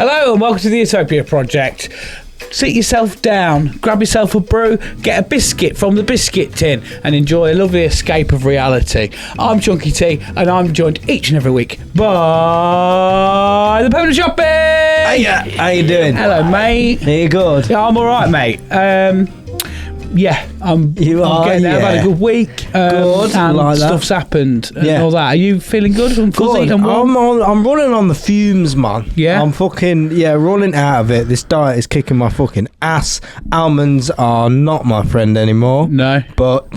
Hello and welcome to the Utopia Project. Sit yourself down, grab yourself a brew, get a biscuit from the biscuit tin and enjoy a lovely escape of reality. I'm Chunky T and I'm joined each and every week by the Pony Shopping. Hiya, how you doing? Hello, mate. Are you good? Yeah, I'm alright, mate. I'm getting there. I've had a good week. Good, and like that. stuff's happened and all that. Are you feeling good and fuzzy Good. and warm? I'm running on the fumes, man. Yeah? I'm running out of it. This diet is kicking my fucking ass. Almonds are not my friend anymore. No. But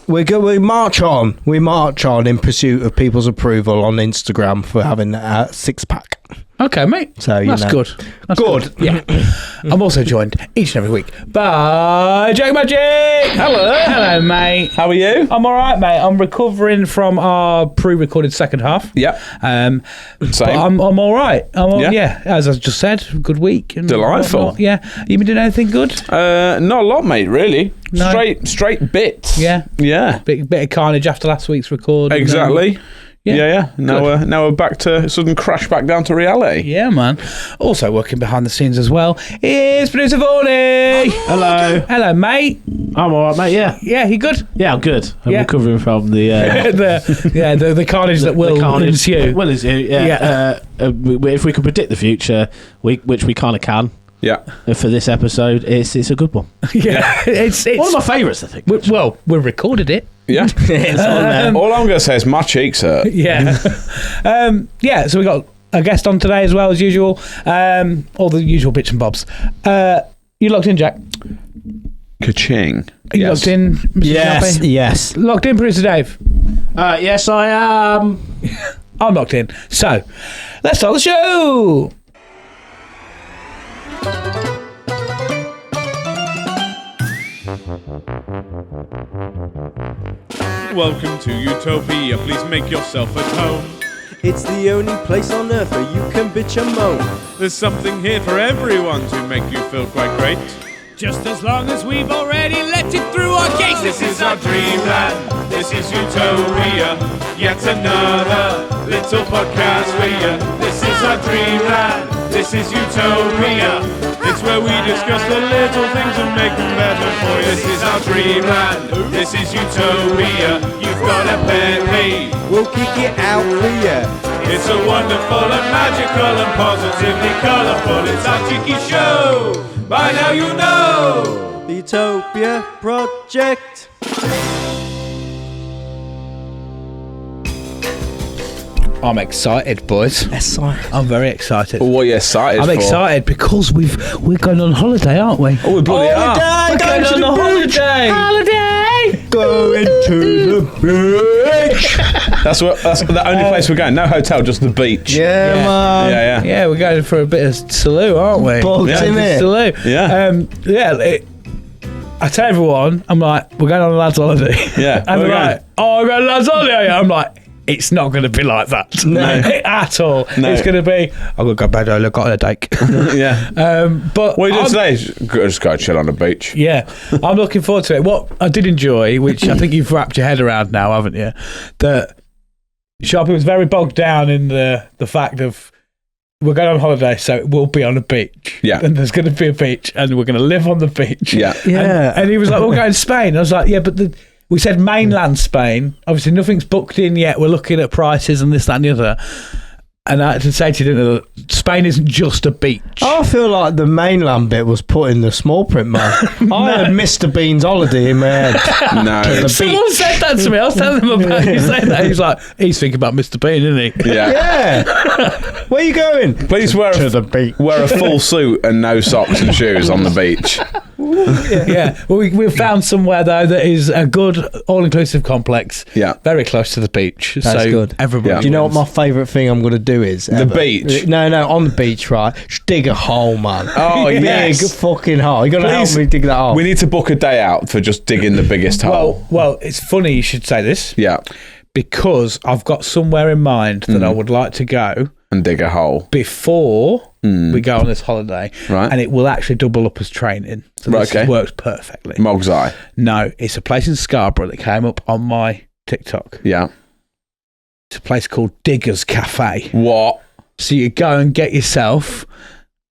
we march on. We march on in pursuit of people's approval on Instagram for having a six-pack. Okay, mate. So that's good. That's good. Yeah. I'm also joined each and every week by Joke Magic. Hello, mate. How are you? I'm all right, mate. I'm recovering from our pre-recorded second half. Yep. Same. But I'm all right. Yeah. As I just said, good week. And Delightful. whatnot. Yeah. You been doing anything good? Not a lot, mate. Really. No. Straight bits. Yeah. Yeah. Bit of carnage after last week's record. Exactly. Yeah. Now we're back to sudden crash back down to reality. Yeah, man. Also working behind the scenes as well is producer Vorney. Hello, mate. I'm alright, mate, yeah. Yeah, you good? Yeah, I'm good. I'm Yeah. recovering from the... the carnage that will ensue. Will ensue, yeah. If we could predict the future, which we kind of can, Yeah. for this episode, it's a good one. Yeah, it's One of my favourites, I think. we recorded it. Yeah. It's on there. All I'm going to say is my cheeks hurt. Yeah. So we got a guest on today as well as usual. All the usual bits and bobs. You locked in, Jack? Ka-ching. Are you locked in, Mr. Chappie? Yes. Locked in, producer Dave? Yes, I am. I'm locked in. So, let's start the show. Welcome to Utopia, please make yourself at home. It's the only place on earth where you can bitch and moan. There's something here for everyone to make you feel quite great. Just as long as we've already let it through our gates. This is our dreamland, this is Utopia. Yet another little podcast for you. This is our dreamland, this is Utopia. It's where we discuss the little things and make them better for you. This is our dreamland, this is Utopia. You've got a penny, We'll kick it out for you. it's a wonderful and magical and positively colourful. It's our cheeky show, by now you know. The Utopia Project. I'm excited, boys. Yes, I'm very excited. What are you excited I'm for? excited because we're going on holiday, aren't we? Oh, we bloody are. We're going on a holiday. Going to the beach. That's the only place we're going. No hotel, just the beach. Yeah, man. Yeah. Yeah, we're going for a bit of salute, aren't we? Bugs, Yeah. innit? Salute. Yeah. I tell everyone, I'm like, we're going on a lads' holiday. Yeah, And where they're are we like, we're going on a lads' holiday. I'm like, it's not going to be like that. No. At all. No. It's going to be, I've got to go back, I've got a date. Yeah. But What are you doing I'm- today? Just go chill on the beach. Yeah, I'm looking forward to it. What I did enjoy, which I think you've wrapped your head around now, haven't you? That Sharpie was very bogged down in the fact of we're going on holiday, so we'll be on a beach. Yeah. And there's going to be a beach, and we're going to live on the beach. Yeah. Yeah. And he was like, we're going to Spain. I was like, yeah, but we said mainland Spain. Obviously, nothing's booked in yet. We're looking at prices and this, that, and the other. And I had to say to you, didn't I, that Spain isn't just a beach. I feel like the mainland bit was put in the small print, man. I had Mr. Bean's holiday in my head. No. The Someone beach. said that to me. I was telling him about you saying that. He's like, he's thinking about Mr. Bean, isn't he? Yeah. Yeah. Where are you going? Please wear To the beach. wear a full suit and no socks and shoes on the beach. Yeah. Well, we've found somewhere though that is a good all-inclusive complex. Yeah. Very close to the beach. That's so good. Everybody. Yeah. Do you know what my favourite thing I'm going to do is? The beach? No, on the beach, right? Just dig a hole, man. Oh, Big yes. fucking hole. You're going to help Please. me dig that hole. We need to book a day out for just digging the biggest hole. Well, it's funny you should say this Yeah. because I've got somewhere in mind that I would like to go And dig a hole. before we go on this holiday, Right. and it will actually double up as training. So Right, this okay. works perfectly. Mog's Eye. No, it's a place in Scarborough that came up on my TikTok. Yeah. It's a place called Diggers Cafe. What? So you go and get yourself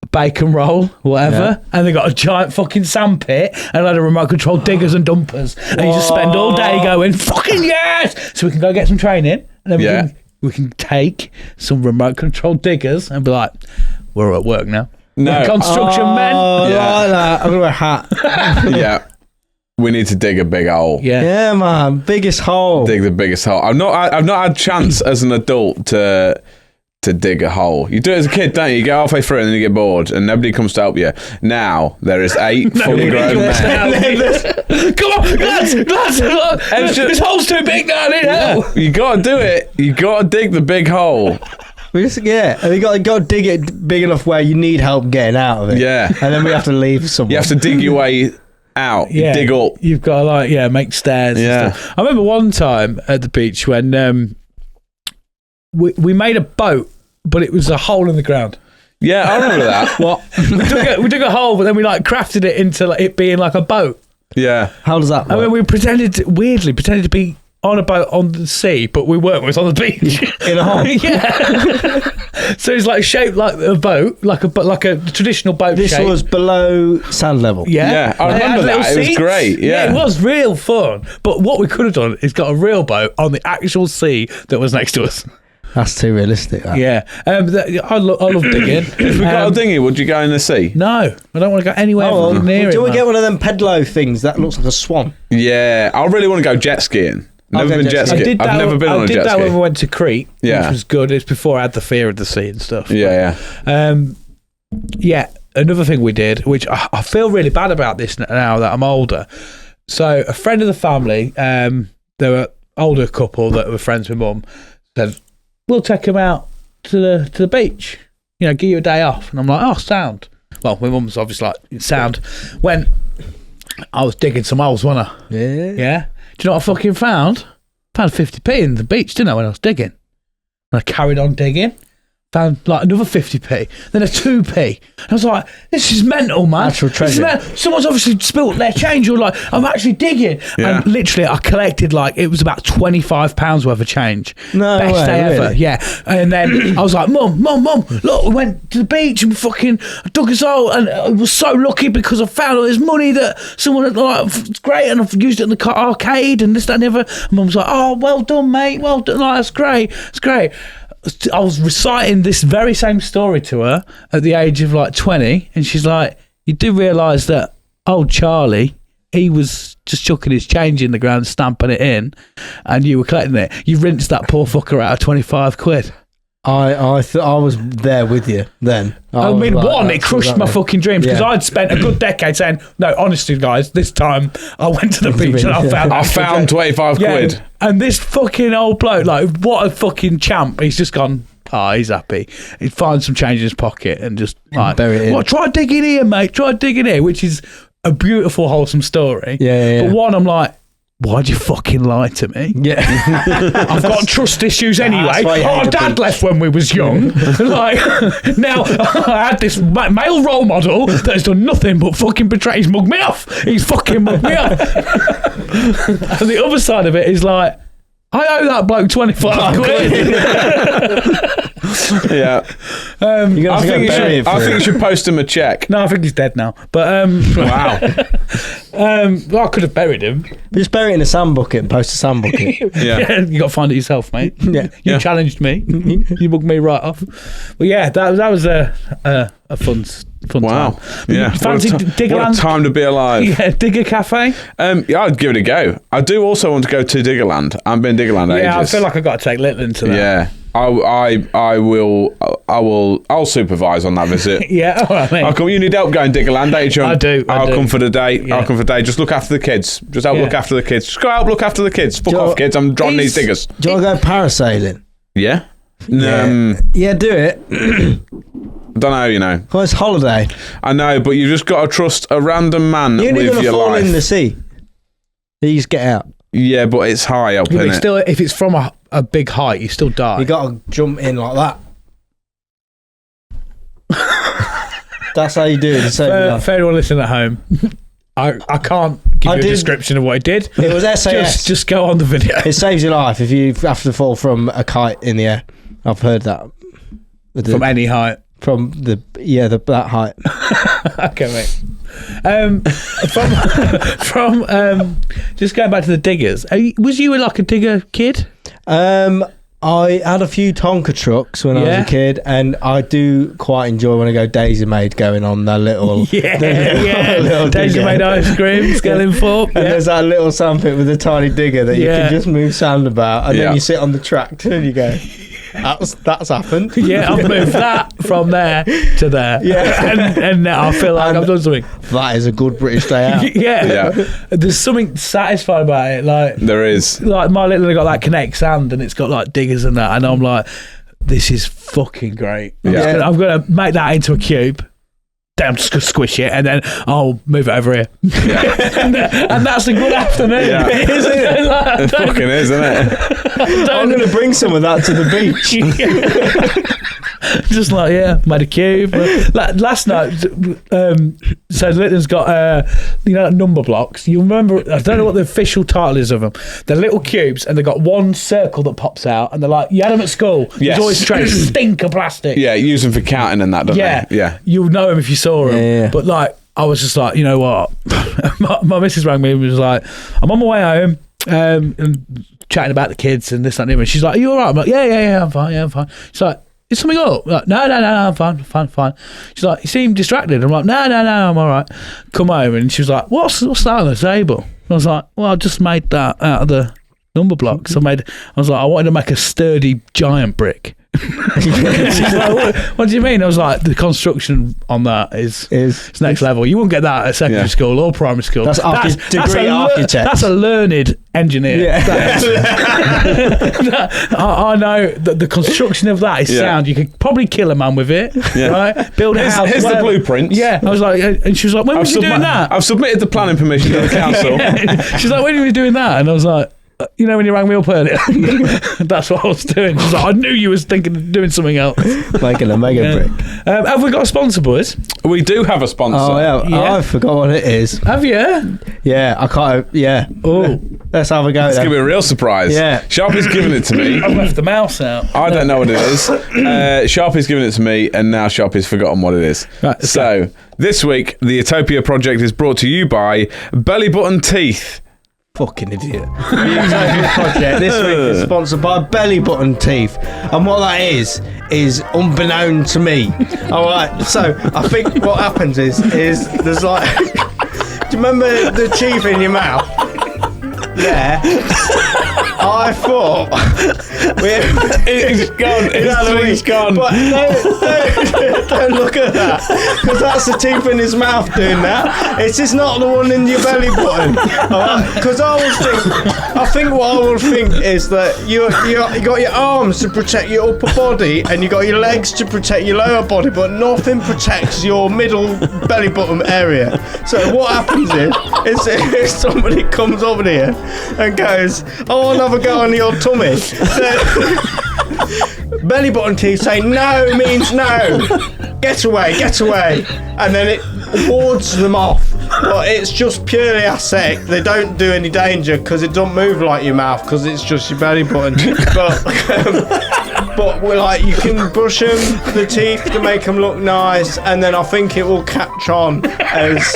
a bacon roll, whatever, and they got a giant fucking sandpit and a load of remote control diggers and dumpers, and you just spend all day going fucking yes. So we can go get some training, and then we can take some remote control diggers and be like, we're at work now. No. Construction men. I'm gonna wear a hat. Yeah. We need to dig a big hole. Yeah, man, biggest hole. Dig the biggest hole. I've not had chance as an adult to dig a hole. You do it as a kid, don't you? You get halfway through and then you get bored and nobody comes to help you. Now there is 8 fully grown men. Come on, lads, this hole's too big now, I need help. You got to do it. You got to dig the big hole. And you got to dig it big enough where you need help getting out of it. Yeah. And then we have to leave someone. You have to dig your way out. You dig up. You've got to make stairs. Yeah. And stuff. I remember one time at the beach when we made a boat, but it was a hole in the ground. Yeah, I remember that. What? we dug a hole, but then we crafted it into it being like a boat. Yeah. How does that work? I mean, we pretended to be on a boat on the sea, but we weren't. We was on the beach in a hole. Yeah. So it's like shaped like a boat, like a traditional boat. This shape. was below sand level. Yeah, I remember that. It was great. Yeah, it was real fun. But what we could have done is got a real boat on the actual sea that was next to us. That's too realistic. That. Yeah, I love digging. If we got a dinghy, would you go in the sea? No, I don't want to go anywhere near it. Do we get one of them pedalo things that looks like a swan? Yeah, I really want to go jet skiing. Never been jet skiing. I've never been on a jet ski. I did that when we went to Crete, which Yeah. was good. It's before I had the fear of the sea and stuff. Yeah. Yeah, another thing we did, which I feel really bad about this now that I'm older. So a friend of the family, they were an older couple that were friends with Mum, said, we'll take them out to the beach, give you a day off. And I'm like, oh, sound. Well, my mum's obviously like, sound. When I was digging some holes, wasn't I? Yeah. Yeah. Do you know what I fucking found? Found 50p in the beach, didn't I, when I was digging? And I carried on digging. Found like another 50p, then a 2p. And I was like, this is mental, man. Actual treasure. Someone's obviously spilt their change, or like, I'm actually digging. Yeah. And literally, I collected it was about £25 worth of change. No Best way, day ever. really? Yeah. And then I was like, Mum, look, we went to the beach and fucking dug us all. And I was so lucky because I found all this money that someone had, it's great. And I've used it in the arcade and this, that, and the other. And Mum was like, oh, well done, mate. Well done. Like, that's great. It's great. I was reciting this very same story to her at the age of 20, and she's like, you do realise that old Charlie, he was just chucking his change in the ground, stamping it in, and you were collecting it. You rinsed that poor fucker out of 25 quid. I was there with you then. I mean, it crushed my fucking dreams because I'd spent a good decade saying, no, honestly, guys, this time I went to the beach and I found 25 quid. And this fucking old bloke, what a fucking champ. He's just gone, he's happy. He'd find some change in his pocket and just bury it in. Try digging here, mate. Try digging here, which is a beautiful, wholesome story. Yeah. But one, I'm like, why'd you fucking lie to me? Yeah. I've got trust issues anyway. Dad left when we was young. Now I had this male role model that has done nothing but fucking betray. He's mugged me off. He's fucking mugged me off. And the other side of it is I owe that bloke 25 quid. Yeah. I think you should post him a check. No, I think he's dead now. But wow. I could have buried him. Just bury it in a sand bucket and post a sand bucket. Yeah. You got to find it yourself, mate. Yeah. You challenged me. You mugged me right off. But yeah, that was a fun wow. time. Yeah. Fancy Diggerland? What a time to be alive. Yeah, Digger Cafe. Yeah, I'd give it a go. I do also want to go to Diggerland. I haven't been Diggerland ages. Yeah, I feel like I've got to take Little into that. Yeah. I'll supervise on that visit. Yeah, all right, mate. I'll come. You need help going Diggerland, don't you, John? I do. I'll come for the day. Yeah. I'll come for the day. Just look after the kids. Just help look after the kids. Just go help look after the kids. Fuck off, kids. I'm drawing these diggers. Do you want to go parasailing? Yeah. Yeah, do it. Don't know, Well, it's holiday. I know, but you just got to trust a random man You're only with going to your fall life. in the sea. You just get out. Yeah, but it's high up, Yeah, isn't but it? still, if it's from a big height, you still die. You got to jump in like that. That's how you do it. For anyone listening at home, I can't give you a description of what he did. It was SAS. Just go on the video. It saves your life if you have to fall from a kite in the air. I've heard that. From any height. From that height. Okay, mate. From just going back to the diggers. Was you like a digger kid? I had a few Tonka trucks when I was a kid, and I do quite enjoy when I go Daisy Maid going on that little little Daisy Maid ice cream, scaling fork. And there's that little sandpit with a tiny digger that you can just move sand about, and then you sit on the tractor and you go, that's happened. Yeah, I've moved that from there to there. Yeah, and now I feel like I've done something. That is a good British day out. Yeah. There's something satisfying about it. Like there is. Like my little got like Connect sand, and it's got like diggers and that, and I'm like, this is fucking great. I'm gonna make that into a cube. I'm just gonna squish it and then I'll move it over here. And that's a good afternoon. Yeah. Isn't it? Like, it fucking is, isn't it? I'm gonna bring some of that to the beach. Just like made a cube. Like last night, so Lytton's got number blocks. You remember? I don't know what the official title is of them. They're little cubes, and they've got one circle that pops out, and they're like you had them at school. Yes. There's always trays, stink of plastic. Yeah, use them for counting and that, don't they? Yeah, you'll know them if you saw them. Yeah. But like, I was just like, you know what? my missus rang me and was like, I'm on my way home. And chatting about the kids and this, that, and the other. She's like, are you all right? I'm like, yeah, I'm fine. Yeah, I'm fine. She's like, is something up? I'm like, no, I'm fine. She's like, you seem distracted. I'm like, no, I'm all right. Come home, and she was like, what's that on the table? I was like, well, I just made that out of the number blocks. I was like, I wanted to make a sturdy giant brick. She's like, what do you mean? I was like, the construction on that is next level. You wouldn't get that at secondary school or primary school. That's degree architect. That's a learned engineer. Yeah. I know that the construction of that is sound. You could probably kill a man with it, right? Build a house. Here's the blueprints. Yeah, I was like, and she was like, when were you doing that? I've submitted the planning permission to the council. She's like, when are you doing that? And I was like, you know when you rang me up earlier? That's what I was doing. She's like, I knew you was thinking of doing something else. Making a mega brick. Have we got a sponsor, boys? We do have a sponsor. Oh, yeah. Oh, I forgot what it is. Have you? Yeah, I can't. Yeah. Oh. Let's have a go. It's going to be a real surprise. Yeah. Sharpie's giving it to me. I've left the mouse out. I don't know what it is. Sharpie's giving it to me, and now Sharpie's forgotten what it is. Right, so, this week, the Utopia Project is brought to you by Belly Button Teeth. Fucking idiot. The Utopia Project this week is sponsored by Belly Button Teeth, and what that is unbeknown to me. All right, so I think what happens is there's like, do you remember the teeth in your mouth? Yeah. I thought It's gone. It's gone. But don't look at that, because that's the teeth in his mouth doing that. It's just not the one in your belly button. Because I think what I would think is that you got your arms to protect your upper body, and you got your legs to protect your lower body, but nothing protects your middle belly button area. So what happens is if somebody comes over here and goes, I want to have a go on your tummy, belly button teeth say no means no, get away, and then it wards them off. But it's just purely aesthetic. They don't do any danger because it don't move like your mouth, because it's just your belly button. But we're like, you can brush them, the teeth, to make them look nice, and then I think it will catch on as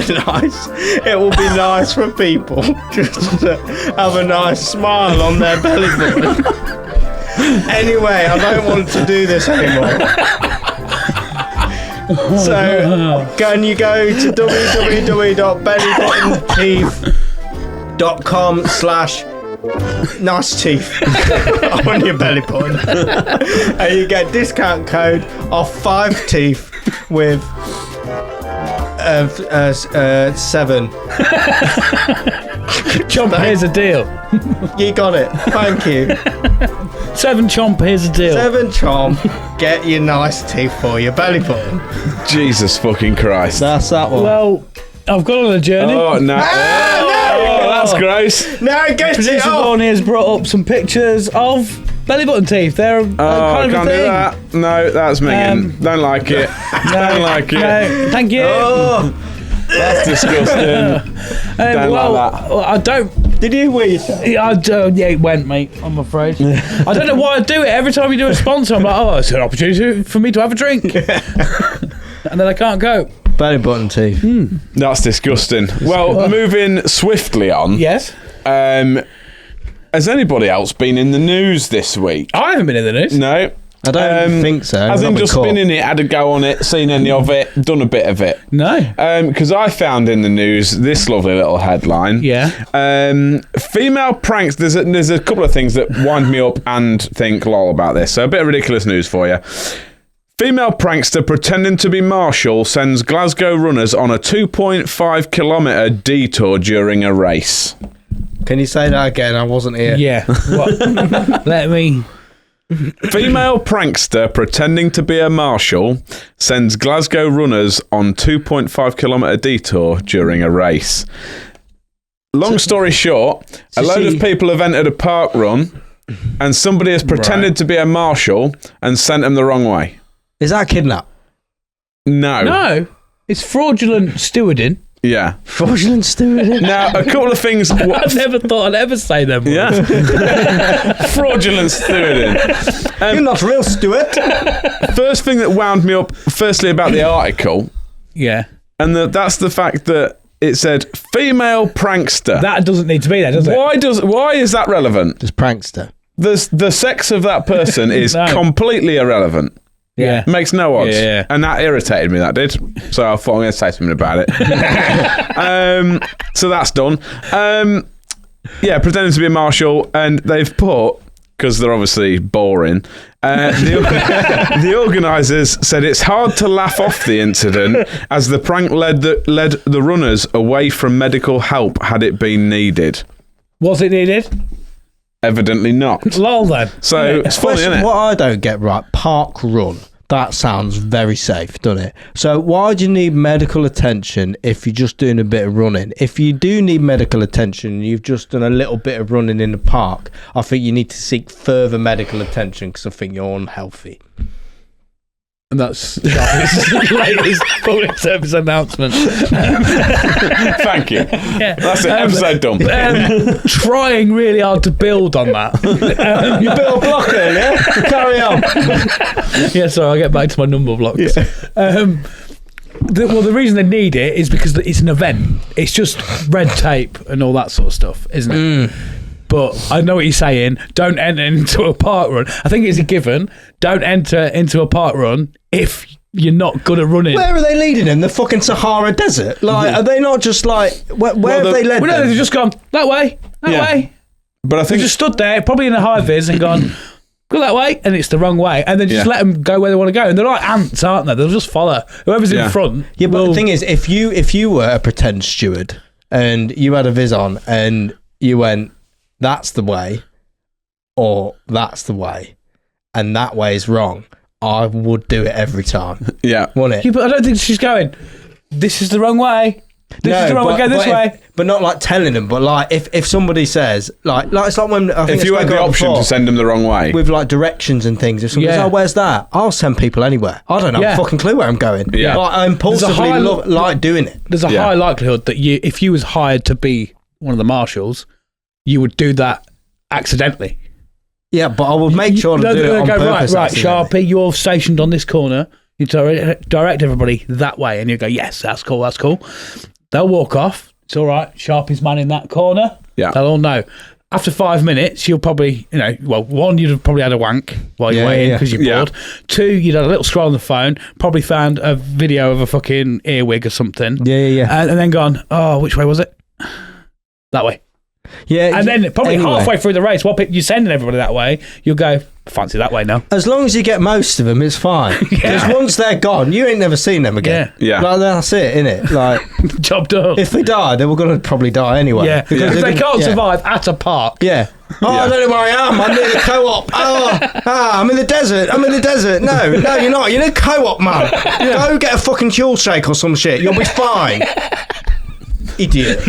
nice. It will be nice for people just to have a nice smile on their belly button. Anyway, I don't want to do this anymore. So, can you go to www.bellybuttonteeth.com/nice teeth on your belly button, and you get discount code of 5 teeth with 7. Chomp, here's a deal. You got it. Thank you. 7 chomp, here's a deal. 7 chomp. Get your nice teeth for your belly button. Jesus fucking Christ. That's that one. Well, I've gone on a journey. Oh, no. No! Oh, that's gross. Now get it Producer off. Bonnie has brought up some pictures of belly button teeth. They're kind of can't a do thing. that. No, that's Megan. Don't like it. Don't like it. No, thank you. Oh, that's disgusting. Don't like that. I don't Did you wheeze? Yeah, it went, mate, I'm afraid. I don't know why I do it. Every time you do a sponsor, I'm like, oh, it's an opportunity for me to have a drink. And then I can't go. Belly button teeth. That's disgusting. Well, moving swiftly on. Yes? Has anybody else been in the news this week? I haven't been in the news. No. I don't think so. Hasn't just been in it, had a go on it, seen any of it, done a bit of it. No. Because I found in the news this lovely little headline. Yeah. Female pranks. There's a couple of things that wind me up and think lol about this. So a bit of ridiculous news for you. Female prankster pretending to be Marshall sends Glasgow runners on a 2.5 kilometre detour during a race. Can you say that again? I wasn't here. Yeah. What? Let me... Female prankster pretending to be a marshal sends Glasgow runners on 2.5 kilometre detour during a race. Long story short, a load of people have entered a park run and somebody has pretended to be a marshal and sent them the wrong way. Is that a kidnap? No. It's fraudulent stewarding. Yeah. Fraudulent stewarding? Now, a couple of things... I never thought I'd ever say them. Yeah. Fraudulent stewarding. You're not real, Stuart. First thing that wound me up, firstly about the article, Yeah. and that's the fact that it said female prankster. That doesn't need to be there, does it? Why is that relevant? Just prankster. The sex of that person is No. completely irrelevant. Yeah. Makes no odds. Yeah. And that irritated me, that did. So I thought I'm going to say something about it. So that's done. Pretending to be a marshal, and they've put, because they're obviously boring, the organisers said it's hard to laugh off the incident as the prank led the runners away from medical help had it been needed. Was it needed? Evidently not. Lol then. So it's funny, isn't it? What I don't get right, park run. That sounds very safe, doesn't it? So why do you need medical attention if you're just doing a bit of running? If you do need medical attention and you've just done a little bit of running in the park, I think you need to seek further medical attention because I think you're unhealthy. And that's Sharpie's latest public service announcement. Thank you. Yeah. That's it. Episode done. Trying really hard to build on that. You built a block in, yeah? Carry on. Yeah, sorry, I'll get back to my number blocks. Yeah. The reason they need it is because it's an event. It's just red tape and all that sort of stuff, isn't it? But I know what you're saying. Don't enter into a park run. I think it's a given. Don't enter into a park run if you're not good at running. Where are they leading them? The fucking Sahara Desert? Like, are they not just like... Where have they led them? They've just gone, that way. But I They've think... just stood there, probably in a high vis, and gone, go that way, and it's the wrong way. And then just let them go where they want to go. And they're like ants, aren't they? They'll just follow. Whoever's in front. Yeah, but the thing is, if you were a pretend steward and you had a vis on and you went, that's the way, or that's the way, and that way is wrong, I would do it every time. Yeah. Wouldn't it? Yeah, but I don't think she's going, this is the wrong way. This is the wrong way, go this way. But not like telling them, but like if somebody says, like it's like when... I think If you had the option to send them the wrong way. with like directions and things, if somebody says, oh, where's that? I'll send people anywhere. I don't have a fucking clue where I'm going. Yeah. Like, I impulsively like doing it. There's a high likelihood that if you was hired to be one of the marshals, you would do that accidentally. Yeah, but I would make sure to do it on purpose. Right, Sharpie, you're stationed on this corner. You direct everybody that way, and you go, yes, that's cool. They'll walk off. It's all right. Sharpie's man in that corner. Yeah. They'll all know. After 5 minutes, you'll probably, one, you'd have probably had a wank while you're waiting because you're bored. 2, you'd had a little scroll on the phone, probably found a video of a fucking earwig or something. Yeah. And then gone, oh, which way was it? That way. Yeah. And then probably halfway through the race, while you're sending everybody that way, you'll go, fancy that way now. As long as you get most of them, it's fine. Because once they're gone, you ain't never seen them again. Yeah. Like, that's it, innit? Like, Job done. if they die, they were going to probably die anyway. Yeah, because they can't survive at a park. Yeah. I don't know where I am. I'm near the co-op. I'm in the desert. No, you're not. You're in a co-op, man. Go get a fucking fuel shake or some shit. You'll be fine. Idiot.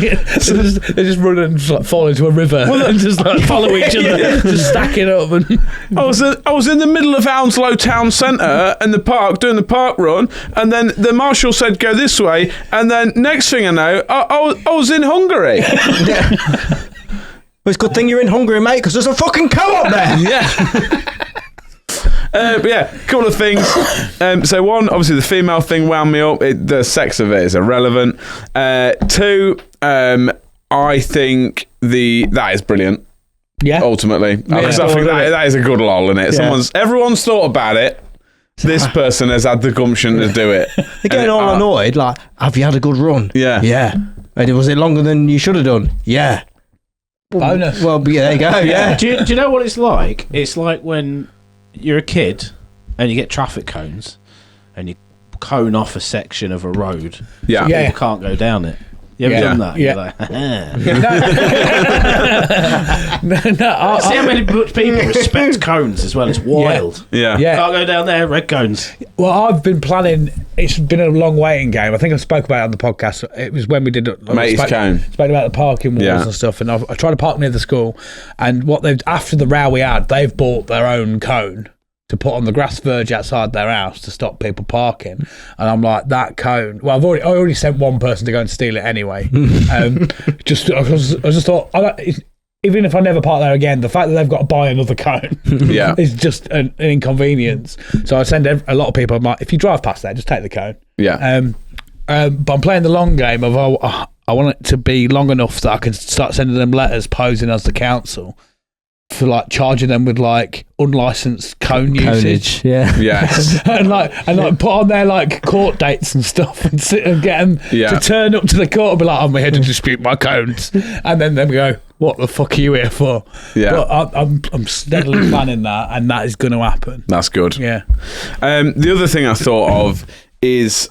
So they just run and just fall into a river and just follow each other, just stacking up. And I was in the middle of Hounslow Town Centre in the park doing the park run, and then the marshal said go this way, and then next thing I know, I was in Hungary. Well, it's a good thing you're in Hungary, mate, because there's a fucking co-op there. But yeah, a couple of things. So one, obviously the female thing wound me up. The sex of it is irrelevant. Two, I think that is brilliant. Yeah. Ultimately, because I think that is a good lol in it. Everyone's thought about it. This person has had the gumption to do it. They're getting all annoyed. Like, have you had a good run? Yeah. Yeah. And was it longer than you should have done? Yeah. Bonus. Well, there you go. Yeah. Do you know what it's like? It's like when you're a kid and you get traffic cones and you cone off a section of a road. Yeah. So people can't go down it. You ever done that? Yeah. You're like, see how many people respect cones as well. It's wild. Yeah. Can't go down there, red cones. Well, I've been planning. It's been a long waiting game. I think I spoke about it on the podcast. It was when we did Mate's cone. Spoke about the parking walls and stuff. And I tried to park near the school. And what they've after the row we had, they've bought their own cone to put on the grass verge outside their house to stop people parking. And I'm like, that cone. Well, I already sent one person to go and steal it anyway. I just thought, even if I never park there again, the fact that they've got to buy another cone is just an inconvenience. So I send a lot of people, I'm like, if you drive past there, just take the cone. Yeah. But I'm playing the long game of I want it to be long enough that I can start sending them letters posing as the council for like charging them with like unlicensed cone usage. Yes. and put on their like court dates and stuff and sit and get them to turn up to the court and be like, I'm here to dispute my cones. And then they go, what the fuck are you here for? Yeah. But I'm steadily planning that, and that is going to happen. That's good. Yeah. The other thing I thought of is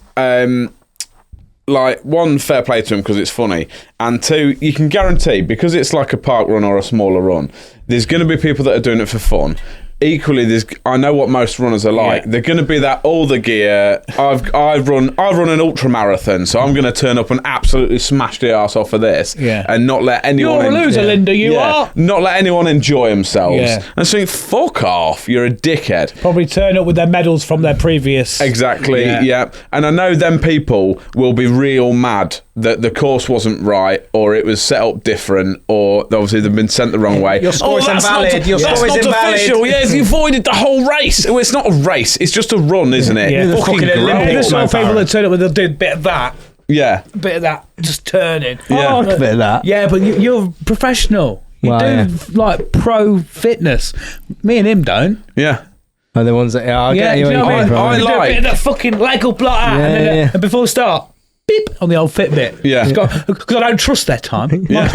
like, one, fair play to him because it's funny, and two, you can guarantee, because it's like a park run or a smaller run, there's going to be people that are doing it for fun. Equally, I know what most runners are like. They're going to be that all the gear. I've run an ultra marathon, so I'm going to turn up and absolutely smash the arse off of this, and not let anyone. You're a loser, Linda. You are. Not let anyone enjoy themselves. And so, fuck off. You're a dickhead. Probably turn up with their medals from their previous. Exactly. Yeah. And I know them people will be real mad that the course wasn't right, or it was set up different, or obviously they've been sent the wrong way. Your score is invalid. Your score is invalid. Official. Yes, you voided the whole race. Well, it's not a race. It's just a run, isn't it? Yeah. Fucking There's some people that turn up with they'll do a bit of that. Yeah. A bit of that. Just turning. Yeah. A bit of that. Yeah, but you're professional. You do like pro fitness. Me and him don't. Yeah. Are the ones that I get you. Do you know what I mean? I Do a like- bit of that fucking leg up like that, and before we start, beep on the old Fitbit. Yeah. Because I don't trust their time. Yeah.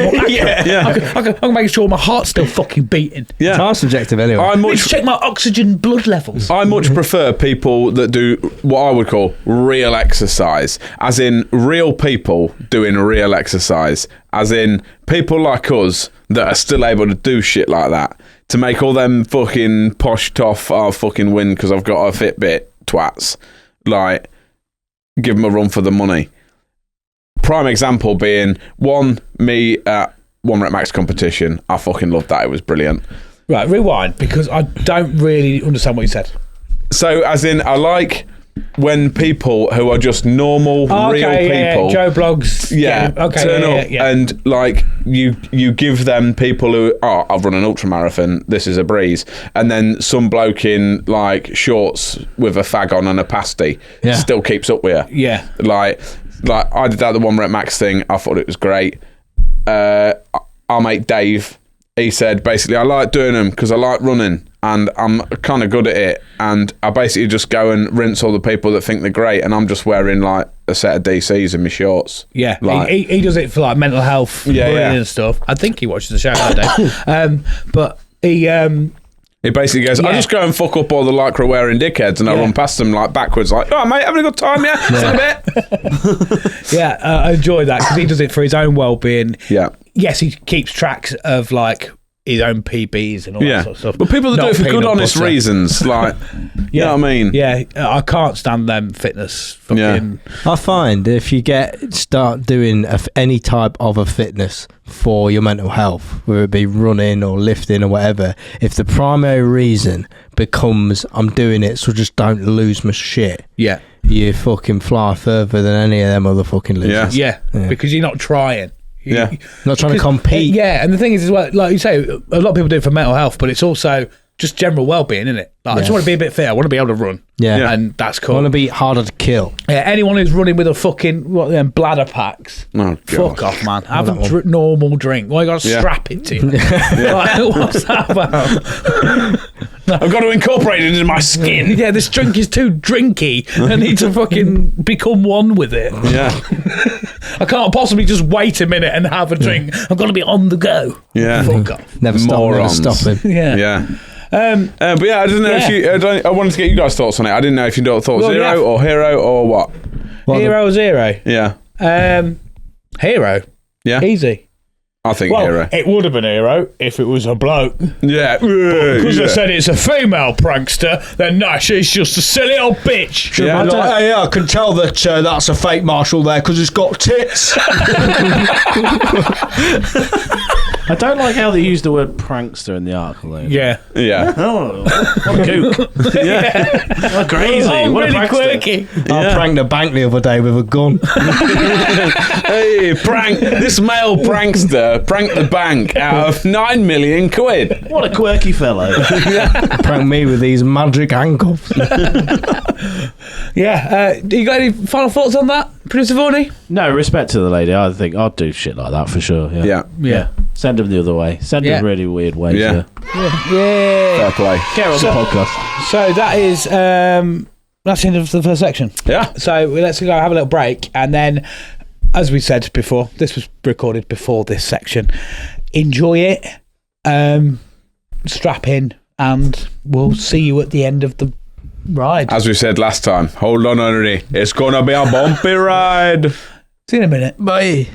I can make sure my heart's still fucking beating. Yeah. It's subjective anyway. I I need much to check my oxygen blood levels. I much prefer people that do what I would call real exercise, as in real people doing real exercise, as in people like us that are still able to do shit like that, to make all them fucking poshed off, I'll fucking win because I've got a Fitbit twats, like, give them a run for the money. Prime example being me at One Rep Max competition. I fucking loved that. It was brilliant. Right, rewind, because I don't really understand what you said. So, as in, I like when people who are just normal, real people, Joe Blogs, turn up and like you give them people who, I've run an ultra marathon, this is a breeze, and then some bloke in like shorts with a fag on and a pasty still keeps up with you. Yeah. Like I did that the One Rep Max thing. I thought it was great. Our mate Dave, he said basically, I like doing them because I like running and I'm kind of good at it, and I basically just go and rinse all the people that think they're great, and I'm just wearing like a set of DCs in my shorts. Yeah, like, he does it for like mental health and stuff. I think he watches the show that day. But he basically goes, I just go and fuck up all the lycra wearing dickheads, and I run past them like backwards, like, oh mate, having a good time, See you in a bit. I enjoy that because he does it for his own well-being. Yeah. Yes, he keeps tracks of like his own PBs and all that sort of stuff. But people that do it for good, honest reasons, like, you know what I mean? Yeah, I can't stand them fitness fucking... I find if you start doing any type of a fitness for your mental health, whether it be running or lifting or whatever, if the primary reason becomes I'm doing it so just don't lose my shit, you fucking fly further than any of them other fucking losers. Yeah, because you're not trying. Yeah. Not trying to compete. Yeah, and the thing is, as well, like you say, a lot of people do it for mental health, but it's also just general well-being, isn't it? Like, I just want to be a bit fit. I want to be able to run. Yeah. And that's I cool. want to be harder to kill. Yeah, anyone who's running with a fucking bladder packs, Oh, fuck off, man. Have a normal drink. Why you got to strap it to you? Like, what's that about? I've got to incorporate it into my skin. Yeah, this drink is too drinky. I need to fucking become one with it. Yeah. I can't possibly just wait a minute and have a drink. I've got to be on the go. Yeah. Fuck off. Never Morons. stopping. Yeah. Yeah. But yeah, I didn't know if you. I wanted to get you guys' thoughts on it. I didn't know if you thought Well, zero yeah. or hero or what. Hero or zero? Yeah. Hero. Yeah. Easy. I think hero. It would have been hero if it was a bloke. Yeah. Because I said it's a female prankster, then no, she's just a silly old bitch. Yeah. I can tell that that's a fake marshal there because it's got tits. I don't like how they use the word prankster in the article, though. Yeah. Yeah. Oh, what a kook. Yeah. What crazy. Oh, What a really prankster. quirky. I pranked a bank the other day with a gun. Hey, prank! This male prankster pranked the bank out of 9 million quid. What a quirky fellow. Pranked me with these magic handcuffs. Yeah. You got any final thoughts on that, Producer Vorney? No, respect to the lady. I think I'd do shit like that for sure. Yeah. Yeah. Send them the other way. Send them really weird ways. Yeah. Yeah. Fair play. Get on the podcast. So that is that's the end of the first section. Yeah. So let's go have a little break, and then, as we said before, this was recorded before this section. Enjoy it. Strap in, and we'll see you at the end of the ride. As we said last time, hold on, Henry. It's gonna be a bumpy ride. See you in a minute. Bye.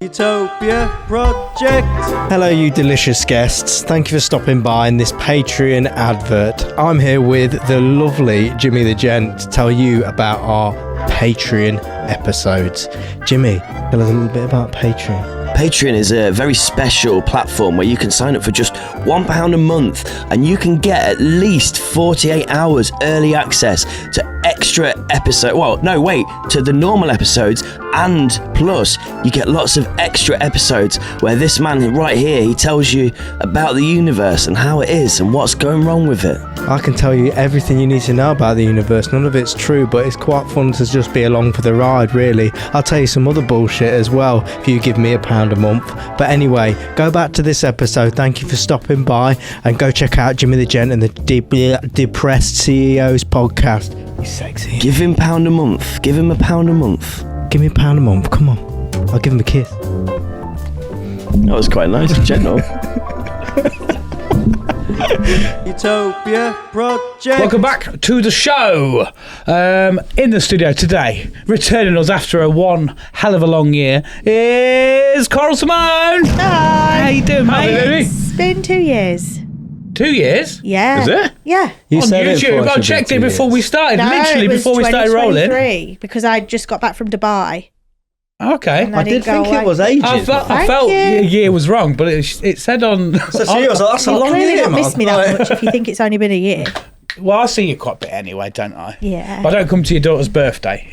Utopia Project. Hello, you delicious guests. Thank you for stopping by in this Patreon advert. I'm here with the lovely Jimmy the Gent to tell you about our Patreon episodes. Jimmy, tell us a little bit about Patreon. Patreon is a very special platform where you can sign up for just £1 a month and you can get at least 48 hours early access to extra episodes. Well, no, wait, to the normal episodes, and plus you get lots of extra episodes where this man right here, he tells you about the universe and how it is and what's going wrong with it. I can tell you everything you need to know about the universe. None of it's true, but it's quite fun to just be along for the ride, really. I'll tell you some other bullshit as well if you give me £1 a month. But anyway, go back to this episode. Thank you for stopping by, and go check out Jimmy the Gent and the Depressed CEOs podcast. He's sexy. Give him £1 a month. Give him £1 a month. Give me £1 a month. Come on. I'll give him a kiss. That was quite nice, gentle. Utopia Project. Welcome back to the show. In the studio today, returning us after a one hell of a long year, is Coral Simone. Hi. How you doing, mate? It's been 2 years. 2 years? Yeah. Is it? Yeah. You On said it YouTube. before, I it should checked be it 2 before years. we started. No, Literally it was before we started rolling. 2023, because I just got back from Dubai. Okay. And I did didn't go think it away. was ages. I man. felt you. the year was wrong, but it said on. So she was like, that's a You've long clearly year, not missed me man. that much if you think it's only been a year. Well, I see you quite a bit anyway, don't I? Yeah. But I don't come to your daughter's birthday.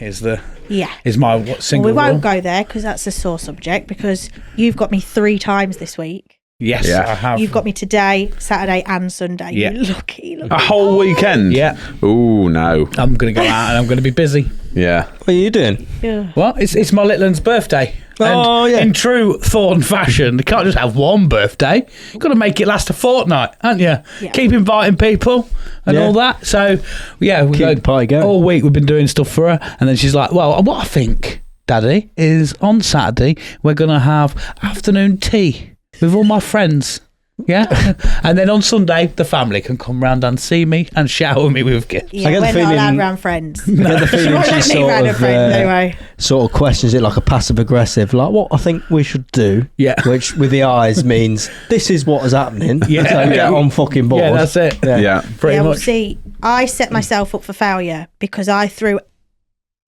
Yeah. Is my single Well, we won't rule. go there because that's a sore subject, because you've got me 3 times this week. Yes, Yeah. I have. You've got me today, Saturday and Sunday. Yeah. You lucky. A whole weekend? Yeah. Ooh, no. I'm going to go out and I'm going to be busy. Yeah. What are you doing? Yeah. Well, it's my little one's birthday. Oh, And yeah. in true Thorn fashion, you can't just have one birthday. You've got to make it last a fortnight, haven't you? Yeah. Keep inviting people and Yeah. all that. So, yeah, we Keep the party going. all week we've been doing stuff for her. And then she's like, well, what I think, Daddy, is on Saturday we're going to have afternoon tea with all my friends. Yeah. And then on Sunday, the family can come round and see me and shower me with gifts. Yeah, I get the we're not feeling- allowed round friends. I get the She feeling won't she's let me sort round her of, friends anyway. sort of questions it like a passive aggressive, like what I think we should do. Yeah. Which with the eyes means this is what is happening. Yeah. So get on fucking board. Yeah, that's it. Yeah. Pretty Yeah, well, much. see, I set myself up for failure because I threw